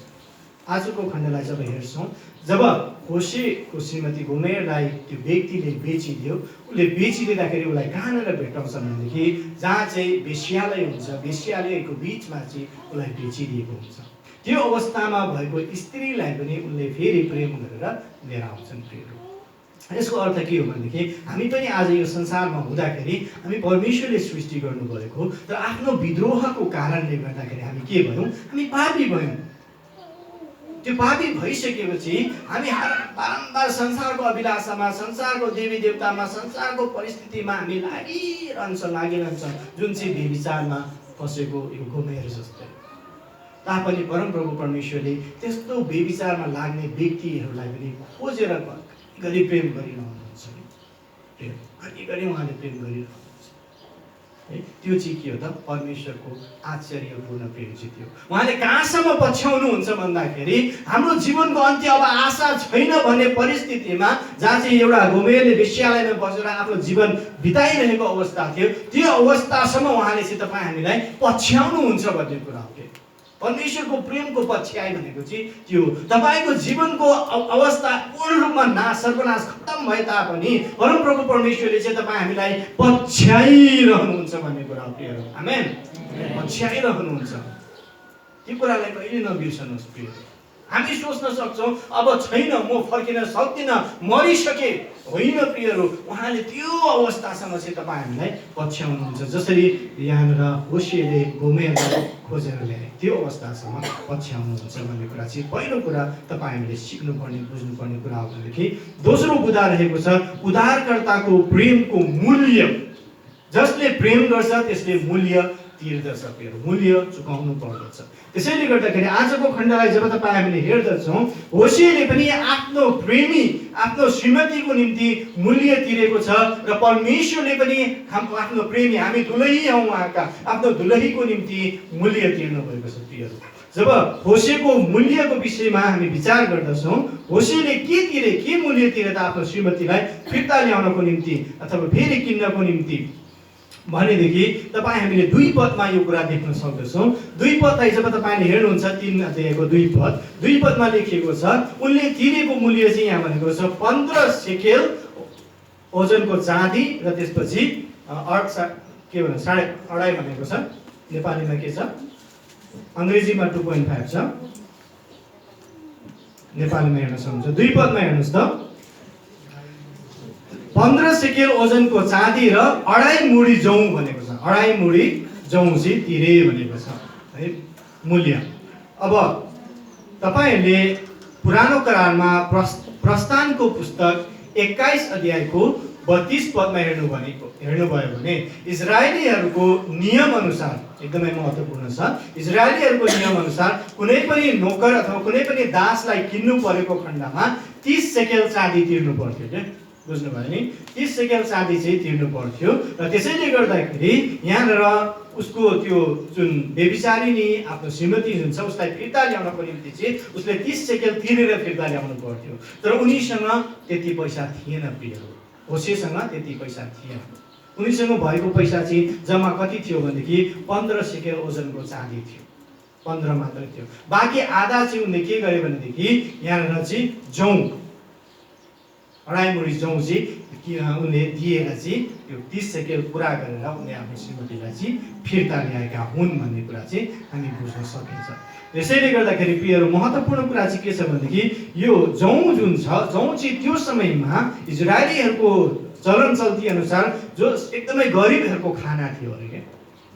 आजको खण्डलाई जब हेर्छौँ, जब होसेको श्रीमती गोमेरलाई त्यो व्यक्तिले बेचिदियो, उसले बेचिदिँदाखेरि उसलाई कहाँनिर भेटाउँछ भनेदेखि जहाँ चाहिँ वेश्यालय हुन्छ, वेश्यालयको बिचमा चाहिँ उसलाई बेचिदिएको हुन्छ। त्यो अवस्थामा भएको स्त्रीलाई पनि उनले फेरि प्रेम गरेर लिएर आउँछन्। प्रियहरू, यसको अर्थ के हो भनेदेखि हामी पनि आज यो संसारमा हुँदाखेरि हामी परमेश्वरले सृष्टि गर्नुभएको तर आफ्नो विद्रोहको कारणले गर्दाखेरि हामी के भयौँ, हामी पापी भयौँ। त्यो पापी भइसकेपछि हामी बारम्बार संसारको अभिलाषामा, संसारको देवी देवतामा, संसारको परिस्थितिमा हामी लागिरहन्छौँ, जुन चाहिँ बेविचारमा फसेको यो गोमेर जस्तै। तापनि परमप्रभु परमेश्वरले त्यस्तो बेविचारमा लाग्ने व्यक्तिहरूलाई पनि खोजेर गरी प्रेम गरिरहनुहुन्छ। घरि उहाँले प्रेम गरिरहनुहुन्छ। त्यो चाहिँ के हो त, परमेश्वरको आश्चर्यपूर्ण प्रेम चाहिँ त्यो। उहाँले कहाँसम्म पछ्याउनुहुन्छ भन्दाखेरि हाम्रो जीवनको अन्त्य अब आशा छैन भन्ने परिस्थितिमा जहाँ चाहिँ एउटा गोमेरले वेश्यालयमा बसेर आफ्नो जीवन बिताइरहेको अवस्था थियो, त्यो अवस्थासम्म उहाँले चाहिँ तपाईँ हामीलाई पछ्याउनुहुन्छ भन्ने कुरा हो। परमेश्वरको प्रेमको पछ्याइ भनेको चाहिँ त्यो तपाईँको जीवनको अवस्था पूर्ण रूपमा सर्वनाश खत्तम भए तापनि परमप्रभु परमेश्वरले चाहिँ तपाईँ हामीलाई पछ्याइरहनुहुन्छ भन्ने कुरा हो। प्रियहरू, आमेन, पछ्याइरहनुहुन्छ। त्यो कुरालाई कहिले नबिर्सनुहोस्। प्रियहरू, हामी सोच्न सक्छौँ अब छैन, म फर्किन सक्दिनँ, मरिसके। होइन प्रियहरू, उहाँले त्यो अवस्थासँग चाहिँ तपाईँ हामीलाई पछ्याउनुहुन्छ। जसरी यहाँनिर होसेले गोमेरलाई खोजेर ल्याए, त्यो अवस्थासम्म पछ्याउनुहुन्छ भन्ने कुरा चाहिँ पहिलो कुरा तपाईँ हामीले सिक्नुपर्ने बुझ्नुपर्ने कुरा हो भनेदेखि। दोस्रो बुदा रहेको छ उद्धारकर्ताको प्रेमको मूल्य। जसले प्रेम गर्छ त्यसले मूल्य तिर्दछ, मूल्य चुकाउनु पर्दछ। त्यसैले गर्दाखेरि आजको खण्डलाई जब तपाईँ हामीले हेर्दछौँ, होसेले पनि आफ्नो प्रेमी, आफ्नो श्रीमतीको निम्ति मूल्य तिरेको छ र परमेश्वरले पनि आफ्नो प्रेमी, हामी दुलही हौँ उहाँका, आफ्नो दुलहीको निम्ति मूल्य तिर्नु भएको छ प्रियहरू। जब होसेको मूल्यको विषयमा हामी विचार गर्दछौँ, होसेले के तिरे, के मूल्य तिरे त आफ्नो श्रीमतीलाई फिर्ता ल्याउनको निम्ति अथवा फेरि किन्नको निम्ति भनेदेखि तपाईँ हामीले 2 पदमा यो कुरा देख्न सक्दछौँ। 2 पदलाई जब तपाईँले हेर्नुहुन्छ 3 अध्यायको 2 पदमा लेखिएको छ, उनले तिरेको मूल्य चाहिँ यहाँ भनेको छ 15 सेकेल ओजनको चाँदी र त्यसपछि के भन्छ 2.5 भनेको छ। नेपालीमा के छ, अङ्ग्रेजीमा 2.5 छ, नेपालीमा हेर्न सक्नुहुन्छ। 2 पदमा हेर्नुहोस् त, 15 सेकेल ओजनको चाँदी र 2.5 मुडी जौ भनेको छ। 2.5 मुडी जौ चाहिँ तिरे भनेको छ है मूल्य। अब तपाईहरूले पुरानो करारमा प्रस्थानको पुस्तक 21 अध्यायको 32 पदमा हेर्नुभयो भने इजरायलीहरूको नियम अनुसार एकदमै महत्त्वपूर्ण छ। इजरायलीहरूको नियम अनुसार कुनै पनि नोकर अथवा कुनै पनि दासलाई किन्नु परेको खण्डमा 30 सेकेल चाँदी तिर्नु पर्थ्यो के, बुझ्नुभयो नि? 30 सेकेल चाँदी चाहिँ तिर्नु पर्थ्यो। र त्यसैले गर्दाखेरि यहाँनिर उसको त्यो जुन व्यभिचारिणी आफ्नो श्रीमती जुन छ उसलाई फिर्ता ल्याउनको निम्ति चाहिँ उसले 30 सेकेल तिरेर फिर्ता ल्याउनु पर्थ्यो। तर उनीसँग त्यति पैसा थिएन प्रियहरू, होसेसँग त्यति पैसा थिएन। उनीसँग भएको पैसा चाहिँ जम्मा कति थियो भनेदेखि 15 सेकेल ओजनको चाँदी थियो, 15 मात्रै थियो। बाँकी आधा चाहिँ उनले के गरे भनेदेखि यहाँनिर चाहिँ जौ 2.5 मुडी जौ चाहिँ उनले दिएर चाहिँ यो 30 सेकेल पुरा गरेर उनले आफ्नो श्रीमतीलाई चाहिँ फिर्ता ल्याएका हुन् भन्ने कुरा चाहिँ हामी बुझ्न सकिन्छ। त्यसैले गर्दाखेरि प्रियहरू महत्त्वपूर्ण कुरा चाहिँ के छ भनेदेखि यो जौ जुन छ, जौ चाहिँ त्यो समयमा इजरायलीहरूको चलन चल्ती अनुसार जो एकदमै गरिबहरूको खाना थियो अरे के,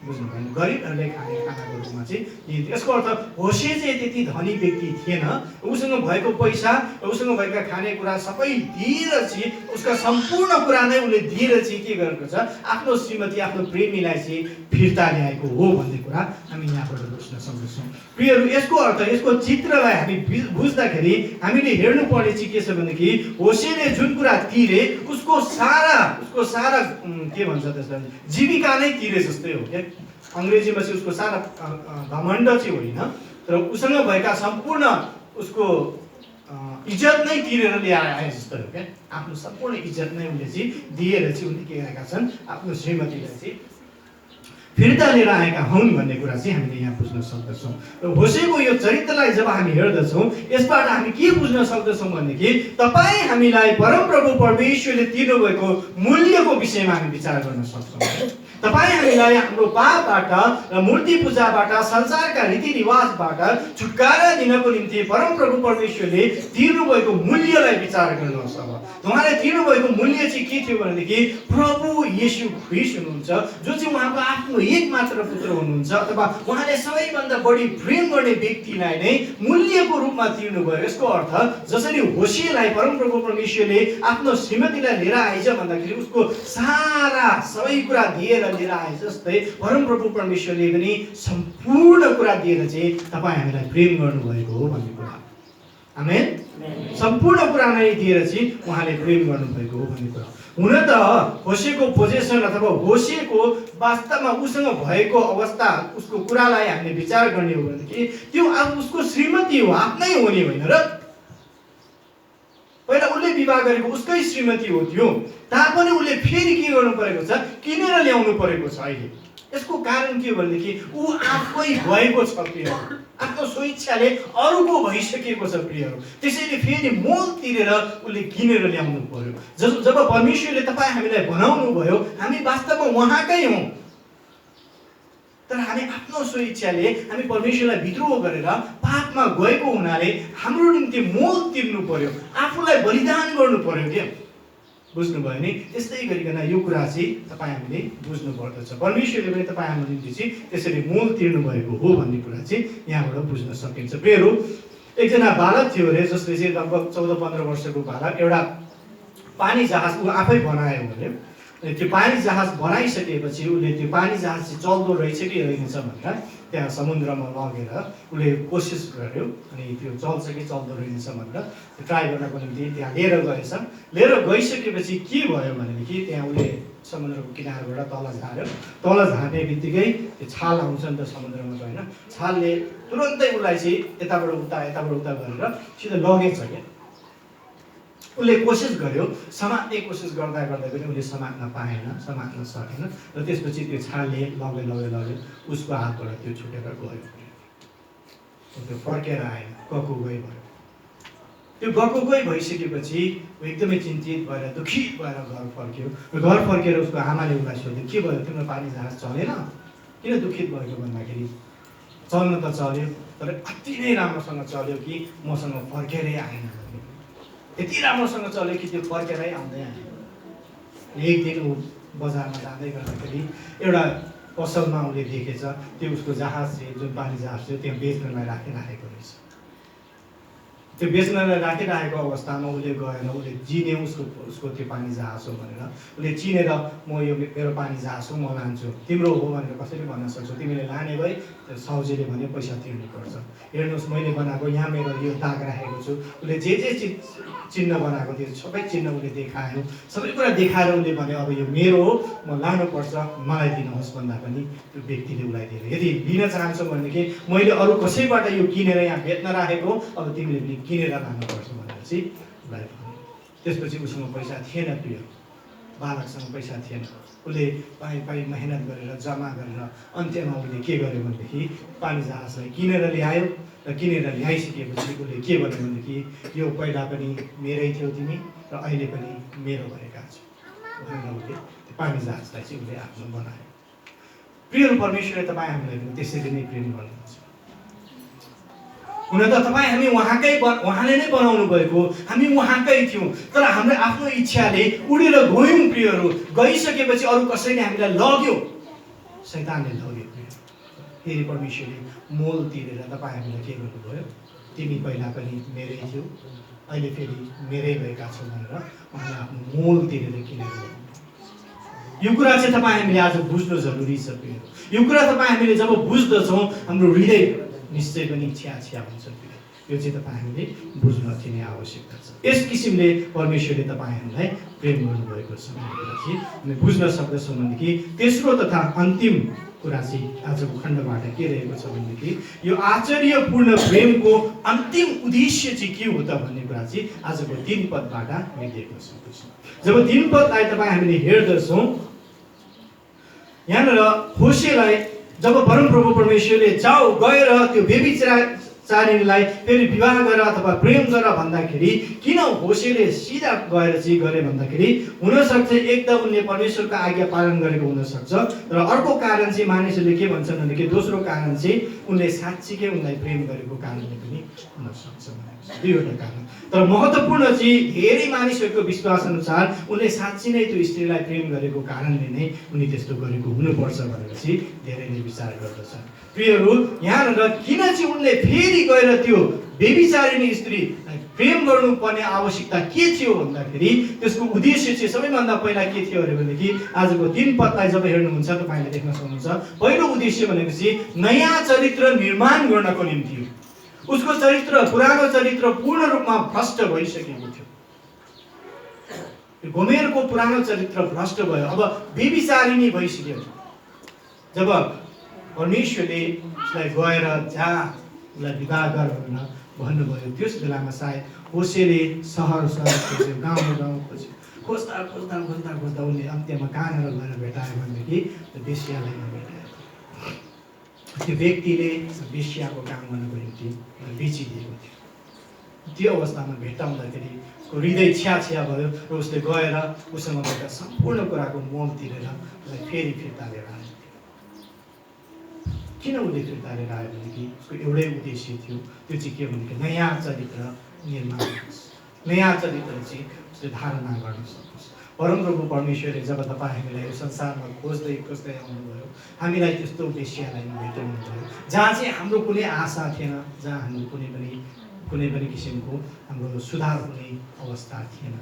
बुझ्नुभयो? गरिबहरूले खाने खानाको रूपमा चाहिँ यसको अर्थ होसे चाहिँ त्यति धनी व्यक्ति थिएन। उसँग भएको पैसा र उसँग भएका खानेकुरा सबै दिएर चाहिँ उसका सम्पूर्ण कुरा नै उसले दिएर चाहिँ के गरेको छ, आफ्नो श्रीमती, आफ्नो प्रेमीलाई चाहिँ फिर्ता ल्याएको हो भन्ने कुरा हामी यहाँबाट बुझ्न सक्दछौँ। प्रियहरू, यसको अर्थ, यसको चित्रलाई हामी बुझ्दाखेरि हामीले हेर्नुपर्ने चाहिँ के छ भनेदेखि होसेले जुन कुरा तिरे उसको सारा के भन्छ त्यसलाई जीविका नै तिरे जस्तै हो क्या। अङ्ग्रेजीमा चाहिँ उसको सारा घमण्ड चाहिँ होइन, तर उसँग भएका सम्पूर्ण उसको इज्जत नै तिरेर ल्याएर आए जस्तो हो क्या। आफ्नो सम्पूर्ण इज्जत नै उनले चाहिँ दिएर चाहिँ उनले के गरेका छन्, आफ्नो श्रीमतीलाई चाहिँ फिर्ता लिएर आएका हुन् भन्ने कुरा चाहिँ हामीले यहाँ बुझ्न सक्दछौँ। र होसेको यो चरित्रलाई जब हामी हेर्दछौँ यसबाट हामी के बुझ्न सक्दछौँ भनेदेखि तपाईँ हामीलाई परमप्रभु परमेश्वरले तिर्नुभएको मूल्यको विषयमा हामी विचार गर्न सक्छौँ। तपाईँ हामीलाई हाम्रो पापबाट र मूर्ति पूजाबाट, संसारका रीतिरिवाजबाट छुटकारा दिनको निम्ति परमप्रभु परमेश्वरले तिर्नुभएको मूल्यलाई विचार गर्नुहोस्। अब उहाँले तिर्नुभएको मूल्य चाहिँ के थियो भनेदेखि प्रभु येशू ख्रीष्ट हुनुहुन्छ, जो चाहिँ उहाँको आफ्नो एकमात्र पुत्र हुनुहुन्छ, अथवा उहाँले सबैभन्दा बढी प्रेम गर्ने व्यक्तिलाई नै मूल्यको रूपमा तिर्नुभयो। यसको अर्थ जसरी होसेलाई परमप्रभु परमेश्वरले आफ्नो श्रीमतीलाई लिएर आएछ भन्दाखेरि उसको सारा सबै कुरा दिएर लिएर आए जस्तै परमप्रभु परमेश्वरले पनि सम्पूर्ण कुरा दिएर चाहिँ तपाईँ हामीलाई प्रेम गर्नुभएको हो भन्ने कुरा। आमेन। सम्पूर्ण कुरा नै दिएर चाहिँ उहाँले प्रेम गर्नुभएको हो भन्ने कुरा। हुन त होसेको पोजेसन अथवा होसेको वास्तवमा उसँग भएको अवस्था, उसको कुरालाई हामीले विचार गर्ने हो भनेदेखि त्यो अब उसको श्रीमती हो, आफ्नै हो नि होइन र? पहिला उसले विवाह गरेको उसकै श्रीमती हो त्यो, तापनि उसले फेरि के गर्नु परेको छ, किनेर ल्याउनु परेको छ अहिले। यसको कारण के हो भनेदेखि ऊ आफै भएको छ प्रियहरू, आफ्नो स्वेच्छाले अरूको भइसकेको छ प्रियहरू। त्यसैले फेरि मोल तिरेर उसले किनेर ल्याउनु पर्यो। जब परमेश्वरले तपाईँ हामीलाई बनाउनु भयो, हामी वास्तवमा उहाँकै हौँ। तर हामी आफ्नो स्वेच्छाले हामी परमेश्वरलाई विद्रोह गरेर पापमा गएको हुनाले हाम्रो निम्ति मोल तिर्नु पर्यो, आफूलाई बलिदान गर्नु पर्यो क्या। बुझ्नुभयो नि? त्यस्तै गरिकन यो कुरा चाहिँ तपाईँ हामीले बुझ्नु पर्दछ। परमेश्वरले पनि तपाईँ हाम्रो निम्ति चाहिँ त्यसरी मोल तिर्नु भएको हो भन्ने कुरा चाहिँ यहाँबाट बुझ्न सकिन्छ। प्रियहरू, एकजना बालक थियो अरे, जसले चाहिँ लगभग 14-15 वर्षको बालक एउटा पानी जहाज ऊ आफै बनायो अरे। त्यो पानी जहाज बनाइसकेपछि उसले त्यो पानी जहाज चाहिँ चल्दो रहेछ कि रहेनछ भनेर त्यहाँ समुद्रमा लगेर उसले कोसिस गर्यो। अनि त्यो चल्छ कि चल्दो रहेछ भनेर ट्राई गर्नको निम्ति त्यहाँ लिएर गएछ। लिएर गइसकेपछि के भयो भनेदेखि त्यहाँ उसले समुद्रको किनारबाट तल झार्यो। तल झार्ने बित्तिकै त्यो छाल आउँछ नि त समुद्रमा, होइन? छालले तुरन्तै उसलाई चाहिँ यताबाट उता गरेर सिधै लगेछ क्या। उसले कोसिस गर्यो, समात्ने कोसिस गर्दा पनि उसले समात्न पाएन, समात्न सकेन। र त्यसपछि त्यो छालले लगे उसको हातबाट त्यो छुटेर गयो। त्यो फर्केर आएन, गएको गई भयो। त्यो गएको गई भइसकेपछि ऊ एकदमै चिन्तित भएर दुखित भएर घर फर्क्यो। घर फर्केर उसको आमाले उसलाई सोध्यो, के भयो तिम्रो पानी जहाज चलेन? किन दुखित भएको भन्दाखेरि चल्न त चल्यो, तर अति नै राम्रोसँग चल्यो कि मसँग फर्केरै आएन। यति राम्रोसँग चल्यो कि त्यो फर्केरै आउँदै आयो। एक दिन ऊ बजारमा जाँदै गर्दाखेरि एउटा पसलमा उसले देखेछ त्यो उसको जहाज चाहिँ, जुन पानी जहाज थियो, त्यहाँ बेच्नलाई राखिराखेको रहेछ। त्यो बेच्नलाई राखिराखेको अवस्थामा उसले गएर उसले चिन्यो उसको त्यो पानी जहाज हो भनेर। उसले चिनेर म यो मेरो पानी जहाज हो, म लान्छु, तिम्रो हो भनेर कसरी भन्न सक्छौ? तिमीले लाने भए साउजीले भने पैसा तिर्नुपर्छ। हेर्नुहोस्, मैले बनाएको यहाँ मेरो यो दाग राखेको छु। उसले जे चिन्ह बनाएको थियो सबै चिन्ह उसले देखायो। सबै कुरा देखाएर उसले भने अब यो मेरो हो, म लानुपर्छ, मलाई दिनुहोस् भन्दा पनि त्यो व्यक्तिले उसलाई दियो। यदि लिन चाहन्छौ भनेदेखि मैले अरू कसैबाट यो किनेर यहाँ बेच्न राखेको, अब तिमीले पनि किनेर लानुपर्छ भनेर चाहिँ उसलाई भन्यो। त्यसपछि उसँग पैसा थिएन, प्रिय बालकसँग पैसा थिएन। उसले पाइ मेहनत गरेर जम्मा गरेर अन्त्यमा उसले के गर्यो भनेदेखि पानी जहाजलाई किनेर ल्यायो। र किनेर ल्याइसकेपछि उसले के भन्यो भनेदेखि यो पहिला पनि मेरै थियो तिमी, र अहिले पनि मेरो भएका छौ भनेर उसले त्यो पानी जहाजलाई चाहिँ उसले आफ्नो बनायो। प्रिय परमेश्वरले तपाईँ हामीलाई पनि त्यसरी नै प्रेम गर्नुहुन्छ। हुन त तपाईँ हामी उहाँले नै बनाउनु भएको, हामी उहाँकै थियौँ, तर हाम्रो आफ्नो इच्छाले उडेर गयौँ। प्रियहरू, गइसकेपछि अरू कसैले हामीलाई लग्यो, शैतानले लग्यो। फेरि परमेश्वरले मोल तिरेर तपाईँ हामीलाई के गर्नुभयो? तिमी पहिला पनि मेरै थियौ, अहिले फेरि मेरै भएका छौ भनेर उहाँले आफ्नो मोल तिरेर किनेर ल्याउनु। यो कुरा चाहिँ तपाईँ हामीले आज बुझ्नु जरुरी छ। यो कुरा तपाईँ हामीले जब बुझ्दछौँ हाम्रो हृदय निश्चय पनि छ्या हुन्छ। यो चाहिँ तपाईँ हामीले बुझ्न अति नै आवश्यकता छ। यस किसिमले परमेश्वरले तपाईँहरूलाई प्रेम गर्नुभएको छ भन्ने कुरा चाहिँ हामी बुझ्न सक्दछौँ। भनेदेखि तेस्रो तथा अन्तिम कुरा चाहिँ आजको खण्डबाट के रहेको छ भनेदेखि यो आश्चर्यपूर्ण प्रेमको अन्तिम उद्देश्य चाहिँ के हो त भन्ने कुरा चाहिँ आजको 3 पदबाट हामी देख्न सक्दछौँ। जब 3 पदलाई तपाईँ हामीले हेर्दछौँ, यहाँनिर होसेलाई जब परमप्रभु परमेश्वरले जाऊ गएर त्यो व्यभिचारिणीलाई फेरि विवाह गर अथवा प्रेम गर भन्दाखेरि किन होसेले सिधा गएर चाहिँ गरे भन्दाखेरि हुनसक्छ एक त उनले परमेश्वरको आज्ञा पालन गरेको हुनसक्छ, र अर्को कारण चाहिँ मानिसहरूले के भन्छन् भनेदेखि दोस्रो कारण चाहिँ उनले साँच्चीकै उनलाई प्रेम गरेको कारणले पनि हुनसक्छ। दुईवटा कारण, तर महत्त्वपूर्ण चाहिँ धेरै मानिसहरूको विश्वास अनुसार उनले साँच्ची नै त्यो स्त्रीलाई प्रेम गरेको कारणले नै उनी त्यस्तो गरेको हुनुपर्छ भनेर चाहिँ धेरैले विचार गर्दछन्। प्रियहरू, यहाँनिर किन चाहिँ उनले फेरि गएर त्यो व्यभिचारिणी स्त्रीलाई प्रेम गर्नुपर्ने आवश्यकता के थियो भन्दाखेरि त्यसको उद्देश्य चाहिँ सबैभन्दा पहिला के थियो अरे भनेदेखि आजको 3 पदलाई जब हेर्नुहुन्छ तपाईँले देख्न सक्नुहुन्छ। पहिलो उद्देश्य भनेको चाहिँ नयाँ चरित्र निर्माण गर्नको निम्ति हो। उसको चरित्र, पुरानो चरित्र पूर्ण रूपमा भ्रष्ट भइसकेको थियो। गोमेरको पुरानो चरित्र भ्रष्ट भयो, अब व्यभिचारिणी भइसक्यो। जब परमेश्वरले उसलाई गएर जा उसलाई विवाह गर भनेर भन्नुभयो, त्यस बेलामा सायद होसेले सहर खोज्यो, गाउँ खोज्यो, खोज्दा उसले अन्त्यमा कहाँनिर गएर भेटायो भनेदेखि वेश्यालाई भेटायो। त्यो व्यक्तिले वेश्याको काम गर्नको निम्ति बेचिदिएको थियो। त्यो अवस्थामा भेटाउँदाखेरि उसको हृदय छ्या भयो र उसले गएर उसँग भएका सम्पूर्ण कुराको मोल तिरेर उसलाई फेरि फिर्ता लिएर आयो। किन उसले फिर्ता लिएर आयो भनेदेखि उसको एउटै उद्देश्य थियो, त्यो चाहिँ के भनेदेखि नयाँ चरित्र निर्माण होस्, नयाँ चरित्र चाहिँ उसले धारणा गर्न सकोस्। परमप्रभु परमेश्वरले जब तपाईँ हामीलाई यो संसारमा खोज्दै खोज्दै आउनुभयो, हामीलाई त्यस्तो वेश्यालाई भेटाउनुभयो जहाँ चाहिँ हाम्रो कुनै आशा थिएन, जहाँ हाम्रो कुनै पनि किसिमको हाम्रो सुधार हुने अवस्था थिएन।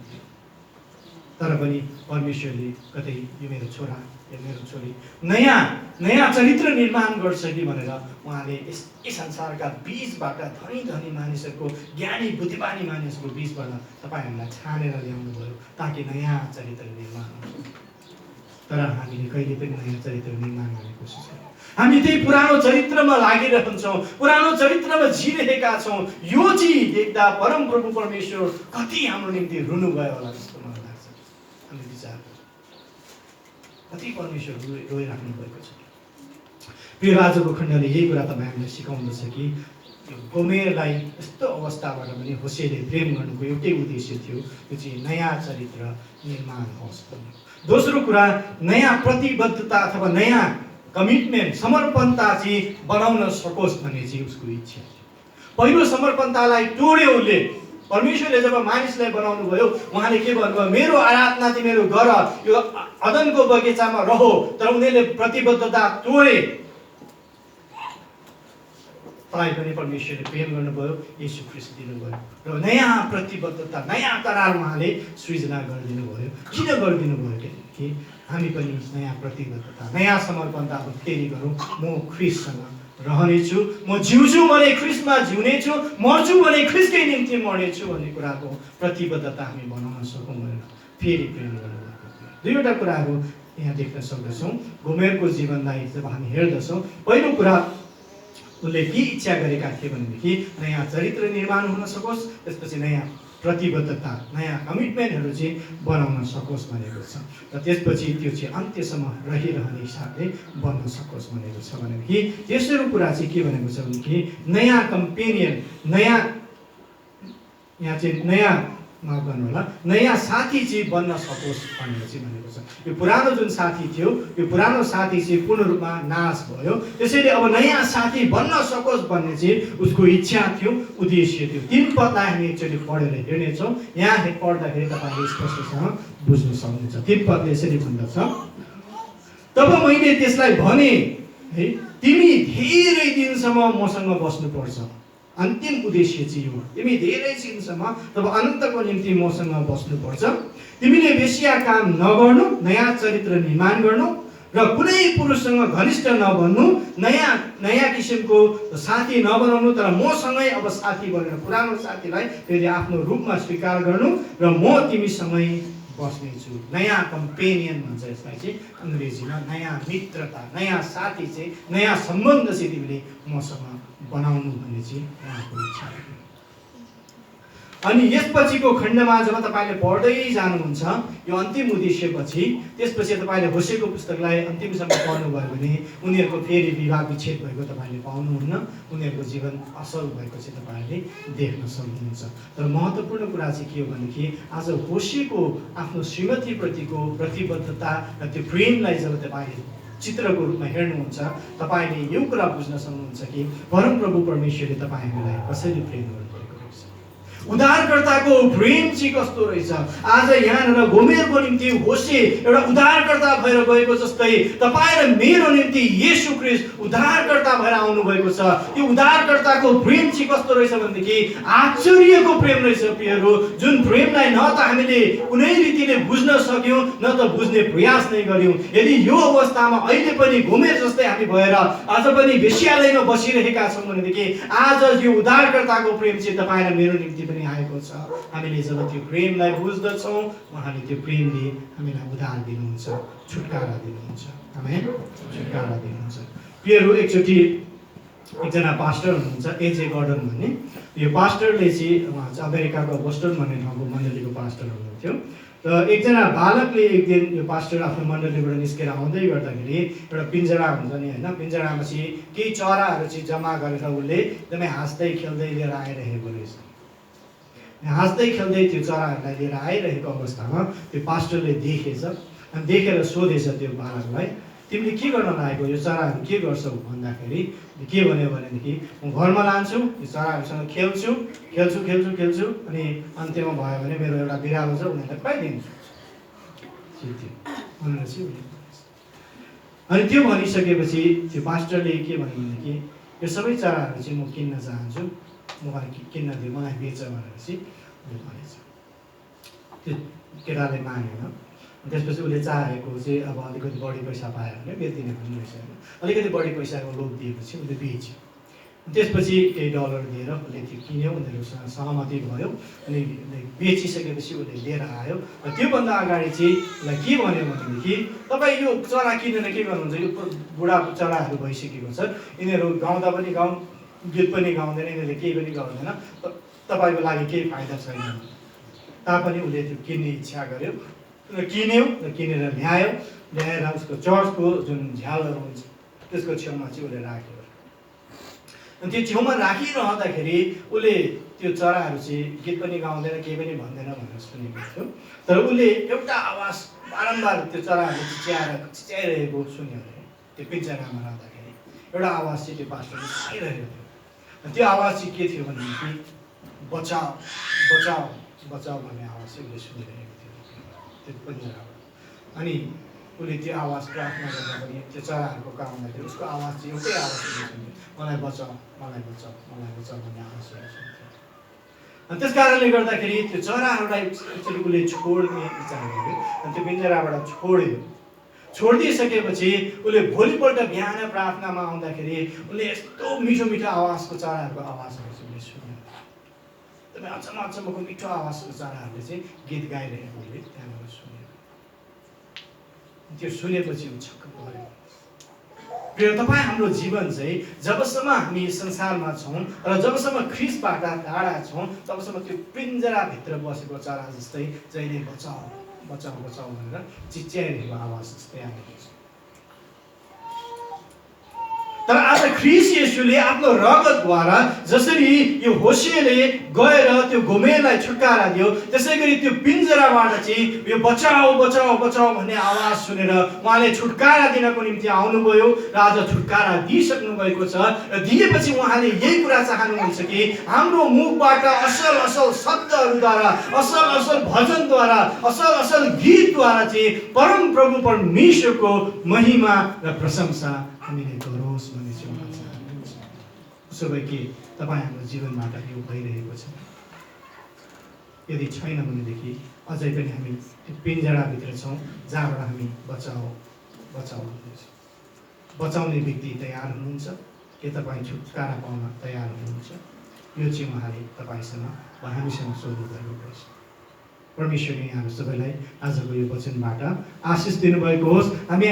तर पनि परमेश्वरले कतै यो मेरो छोरा यो मेरो छोरी नयाँ चरित्र निर्माण गर्छ कि भनेर उहाँले यस संसारका बीचबाट धनी धनी मानिसहरूको, ज्ञानी बुद्धिमानी मानिसको बीचबाट तपाईँहरूलाई छानेर ल्याउनु भयो ताकि नयाँ चरित्र निर्माण होस्। तर हामीले कहिले पनि नयाँ चरित्र निर्माण गर्ने कोसिस गर्छौँ। हामी त्यही पुरानो चरित्रमा लागिरहन्छौँ, पुरानो चरित्रमा जिरहेका छौँ। यो चाहिँ देख्दा परमप्रभु परमेश्वर कति हाम्रो निम्ति रुनुभयो होला जस्तो मलाई लाग्छ। हामी विचार कति परमेश्वर रोइराख्नु भएको छ। प्रिय आजको खण्डले यही कुरा तपाईँ हामीलाई सिकाउँदछ कि गोमेरलाई यस्तो अवस्थाबाट पनि होसेले प्रेम गर्नुको एउटै उद्देश्य थियो, त्यो चाहिँ नयाँ चरित्र निर्माण होस् भन्ने। दोस्रो कुरा, नयाँ प्रतिबद्धता अथवा नयाँ कमिटमेन्ट, समर्पणता चाहिँ बनाउन सकोस् भन्ने चाहिँ उसको इच्छा थियो। पहिलो समर्पणतालाई तोड्यो उसले। परमेश्वरले जब मानिसलाई बनाउनु भयो, उहाँले के भन्नुभयो, मेरो आराधना चाहिँ मेरो गर, यो अदनको बगैँचामा रहो। तर उनीहरूले प्रतिबद्धता तोडे। तलाई पनि परमेश्वरले प्रेम गर्नुभयो, येशू ख्रीष्ट दिनुभयो र नयाँ प्रतिबद्धता, नयाँ करार उहाँले सृजना गरिदिनु भयो। किन गरिदिनु भयो कि हामी पनि नयाँ प्रतिबद्धता, नयाँ समर्पणता फेरि गरौँ। म ख्रीष्टसँग रहनेछु, म जिउँछु भने ख्रीष्टमा जिउनेछु, मर्छु भने ख्रीष्टकै निम्ति मर्नेछु भन्ने कुराको प्रतिबद्धता हामी बनाउन सकौँ भनेर फेरि प्रेम गर्नुभएको थियो। दुईवटा कुराहरू यहाँ देख्न सक्दछौँ। गोमेरको जीवनलाई जब हामी हेर्दछौँ, पहिलो कुरा उसले के इच्छा गरेका थिए भनेदेखि नयाँ चरित्र निर्माण हुन सकोस्, त्यसपछि नयाँ प्रतिबद्धता, नयाँ कमिटमेन्टहरू चाहिँ बनाउन सकोस् भनेको छ। र त्यसपछि त्यो चाहिँ अन्त्यसम्म रहिरहने हिसाबले बन्न सकोस् भनेको छ। भनेदेखि तेस्रो कुरा चाहिँ के भनेको छ भनेदेखि नयाँ कम्पेनियन, यहाँ चाहिँ नयाँ माफ गर्नु होला, नयाँ साथी चाहिँ बन्न सकोस् भनेर चाहिँ भनेको छ। यो पुरानो जुन साथी थियो, यो पुरानो साथी चाहिँ पूर्ण रूपमा नाश भयो। त्यसैले अब नयाँ साथी बन्न सकोस् भन्ने चाहिँ उसको इच्छा थियो, उद्देश्य थियो। 3 पदलाई हामी एकचोटि पढेर हेर्नेछौँ। यहाँ पढ्दाखेरि तपाईँले स्पष्टसँग बुझ्न सक्नुहुन्छ। 3 पदले यसरी भन्दछ, तब मैले त्यसलाई भने है, तिमी धेरै दिनसम्म मसँग बस्नुपर्छ। अन्तिम उद्देश्य चाहिँ हो, तिमी धेरै दिनसम्म तब अनन्तको निम्ति मसँग बस्नुपर्छ। तिमीले वेश्या काम नगर्नु, नयाँ चरित्र निर्माण गर्नु र कुनै पुरुषसँग घनिष्ठ नबन्नु, नयाँ किसिमको साथी नबनाउनु, तर मसँगै अब साथी बनेर पुरानो साथीलाई फेरि आफ्नो रूपमा स्वीकार गर्नु र म तिमीसँगै बस्नेछु। नयाँ कम्पेनियन भन्छ यसलाई चाहिँ अङ्ग्रेजीमा, नयाँ मित्रता, नयाँ साथी चाहिँ, नयाँ सम्बन्ध चाहिँ तिमीले मसँग बनाउनु भन्ने चाहिँ उहाँको इच्छा थियो। अनि यसपछिको खण्डमा जब तपाईँले पढ्दै जानुहुन्छ यो अन्तिम उद्देश्यपछि, त्यसपछि तपाईँले होसेको पुस्तकलाई अन्तिमसम्म पढ्नुभयो भने उनीहरूको फेरि विवाह विच्छेद भएको तपाईँले पाउनुहुन्न, उनीहरूको जीवन असल भएको चाहिँ तपाईँले देख्न सक्नुहुन्छ। तर महत्त्वपूर्ण कुरा चाहिँ के हो भनेदेखि आज होसेको आफ्नो श्रीमतीप्रतिको प्रतिबद्धता र त्यो प्रेमलाई जब तपाईँले चित्रको रूपमा हेर्नुहुन्छ, तपाईँले यो कुरा बुझ्न सक्नुहुन्छ कि परमप्रभु परमेश्वरले तपाईँहरूलाई कसरी प्रेम गर्नुभएको रहेछ, उद्धारकर्ताको प्रेम चाहिँ कस्तो रहेछ। आज यहाँनिर गोमेरको निम्ति होसे एउटा उद्धारकर्ता भएर गएको जस्तै तपाईँ र मेरो निम्ति येशू ख्रीष्ट उद्धारकर्ता भएर आउनु भएको छ। त्यो उद्धारकर्ताको प्रेम चाहिँ कस्तो रहेछ भनेदेखि आश्चर्यको प्रेम रहेछ प्रियहरू, जुन प्रेमलाई न त हामीले कुनै रीतिले बुझ्न सक्यौँ, न त बुझ्ने प्रयास नै गर्यौँ। यदि यो अवस्थामा अहिले पनि गोमेर जस्तै हामी भएर आज पनि वेश्यालयमा बसिरहेका छौँ भनेदेखि आज यो उद्धारकर्ताको प्रेम चाहिँ तपाईँ र मेरो निम्ति पनि आएको छ। हामीले जब त्यो प्रेमलाई बुझ्दछौँ, उहाँले त्यो प्रेमले हामीलाई उद्धार दिनुहुन्छ, छुटकारा दिनुहुन्छ। आमेन, छुटकारा दिनुहुन्छ। प्रियहरू, एकजना पास्टर हुनुहुन्छ एजे गॉर्डन भन्ने। यो पास्टरले चाहिँ उहाँ चाहिँ अमेरिकाको बोस्टन भन्ने ठाउँको मण्डलीको पास्टर हुनुहुन्थ्यो। र एकजना बालकले एक दिन यो पास्टर आफ्नो मण्डलीबाट निस्केर आउँदै गर्दाखेरि एउटा पिन्जरा हुन्छ नि होइन, पिन्जरामा चाहिँ केही चराहरू चाहिँ जम्मा गरेर उसले एकदमै हाँस्दै खेल्दै लिएर आइरहेको रहेछ। हाँस्दै खेल्दै त्यो चराहरूलाई लिएर आइरहेको अवस्थामा त्यो पास्टरले देखेछ अनि देखेर सोधेछ त्यो बालकलाई, तिमीले के गर्न लागेको, यो चराहरू के गर्छौ भन्दाखेरि के भन्यो भनेदेखि म घरमा लान्छु, यो चराहरूसँग खेल्छु खेल्छु खेल्छु खेल्छु अनि अन्त्यमा भयो भने मेरो एउटा बिरालो छ उनीहरूलाई खुवाइदिन्छु भनेर चाहिँ उसले। अनि त्यो भनिसकेपछि त्यो पास्टरले के भन्यो भनेदेखि यो सबै चराहरू चाहिँ म किन्न चाहन्छु, मलाई किन्न दियो, मलाई बेच भनेर चाहिँ उसले भनेछ। त्यो केटाले मानेन। त्यसपछि उसले चाहेको चाहिँ अब अलिकति बढी पैसा पायो भने बेचिदिने भन्ने रहेछ होइन। अलिकति बढी पैसाको लोभ दिएपछि उसले बेच्यो। त्यसपछि केही डलर दिएर उसले त्यो किन्यो, उनीहरूसँग सहमति भयो अनि बेचिसकेपछि उसले लिएर आयो। र त्योभन्दा अगाडि चाहिँ उसलाई के भन्यो भनेदेखि तपाईँ यो चरा किनेर के गर्नुहुन्छ, यो बुढा चराहरू भइसकेको छ, यिनीहरू गाउँदा पनि गाउँ, गीत पनि गाउँदैन, यिनीहरूले केही पनि गर्दैन, तपाईँको लागि केही फाइदा छैन। तापनि उसले त्यो किन्ने इच्छा गर्यो र किन्यो र किनेर ल्याएर उसको चर्चको जुन झ्यालहरू हुन्छ त्यसको छेउमा चाहिँ उसले राख्यो। अनि त्यो छेउमा राखिरहँदाखेरि उसले त्यो चराहरू चाहिँ गीत पनि गाउँदैन, केही पनि भन्दैन भनेर सुनेको थियो। तर उसले एउटा आवाज बारम्बार त्यो चराहरूले चिच्याइरहेको सुन्यो अरे। त्यो पिञ्जरामा रहँदाखेरि एउटा आवाज चाहिँ त्यो पास्टरले सुनिरहेको थियो। त्यो आवाज चाहिँ के थियो भनेदेखि बचाऊ बचाऊ बचाऊ भन्ने आवाज चाहिँ उसले सुनिरहेको थियो त्यो पिञ्जराबाट। अनि उसले त्यो आवाज प्रार्थना गर्दा पनि त्यो चराहरूको कामलाई उसको आवाज चाहिँ एउटै आवाज सुन्थ्यो, मलाई बचाऊ मलाई बचाऊ मलाई बचाऊ भन्ने आवाज सुन्थ्यो। अनि त्यस कारणले गर्दाखेरि त्यो चराहरूलाई एक्चुअली उसले छोड्ने विचार गर्यो अनि त्यो पिञ्जराबाट छोड्यो। छोडिदिइसकेपछि उसले भोलिपल्ट बिहान प्रार्थनामा आउँदाखेरि उसले यस्तो मिठो मिठो आवाजको चराहरूको आवाजहरू चाहिँ सुन्यो। एकदमै अचम्मको मिठो आवाजको चराहरूले चाहिँ गीत गाइरहेको उसले त्यहाँबाट सुन्यो। त्यो सुनेपछि ऊ छक्क पर्यो। प्रिय तपाईँ, हाम्रो जीवन चाहिँ जबसम्म हामी संसारमा छौँ र जबसम्म ख्रिस्टबाट टाढा छौँ तबसम्म त्यो पिञ्जराभित्र बसेको चरा जस्तै जहिले बचाऊ बचाऊ बचाऊ भनेर चिच्याइरहेको आवाज जस्तै आएको छ। तर आज ख्रिस्ट येशूले आफ्नो रगतद्वारा जसरी यो होसेले गएर त्यो गोमेरलाई छुटकारा दियो, त्यसै गरी त्यो पिञ्जराबाट चाहिँ यो बचाऊ बचाऊ बचाऊ भन्ने आवाज सुनेर उहाँले छुटकारा दिनको निम्ति आउनुभयो र आज छुटकारा दिइसक्नु भएको छ। र दिएपछि उहाँले यही कुरा चाहनुहुन्छ कि हाम्रो मुखबाट असल असल शब्दहरूद्वारा, असल असल भजनद्वारा, असल असल गीतद्वारा चाहिँ परम प्रभु परमेश्वरको महिमा र प्रशंसा हामीले गरोस् भन्ने चाहिँ उहाँ चाहनुहुन्छ। उसो भए के तपाईँ हाम्रो जीवनबाट यो भइरहेको छ? यदि छैन भनेदेखि अझै पनि हामी त्यो पिञ्जराभित्र छौँ जहाँबाट हामी बचाऊ बचाऊ भन्दैछौँ। बचाउने व्यक्ति तयार हुनुहुन्छ के? तपाईँ छुटकारा पाउन तयार हुनुहुन्छ? यो चाहिँ उहाँले तपाईँसँग वा हामीसँग सोध्नु भएको रहेछ। परमेश्वरले यहाँहरू सबैलाई आजको यो वचनबाट आशिष दिनुभएको होस्। हामी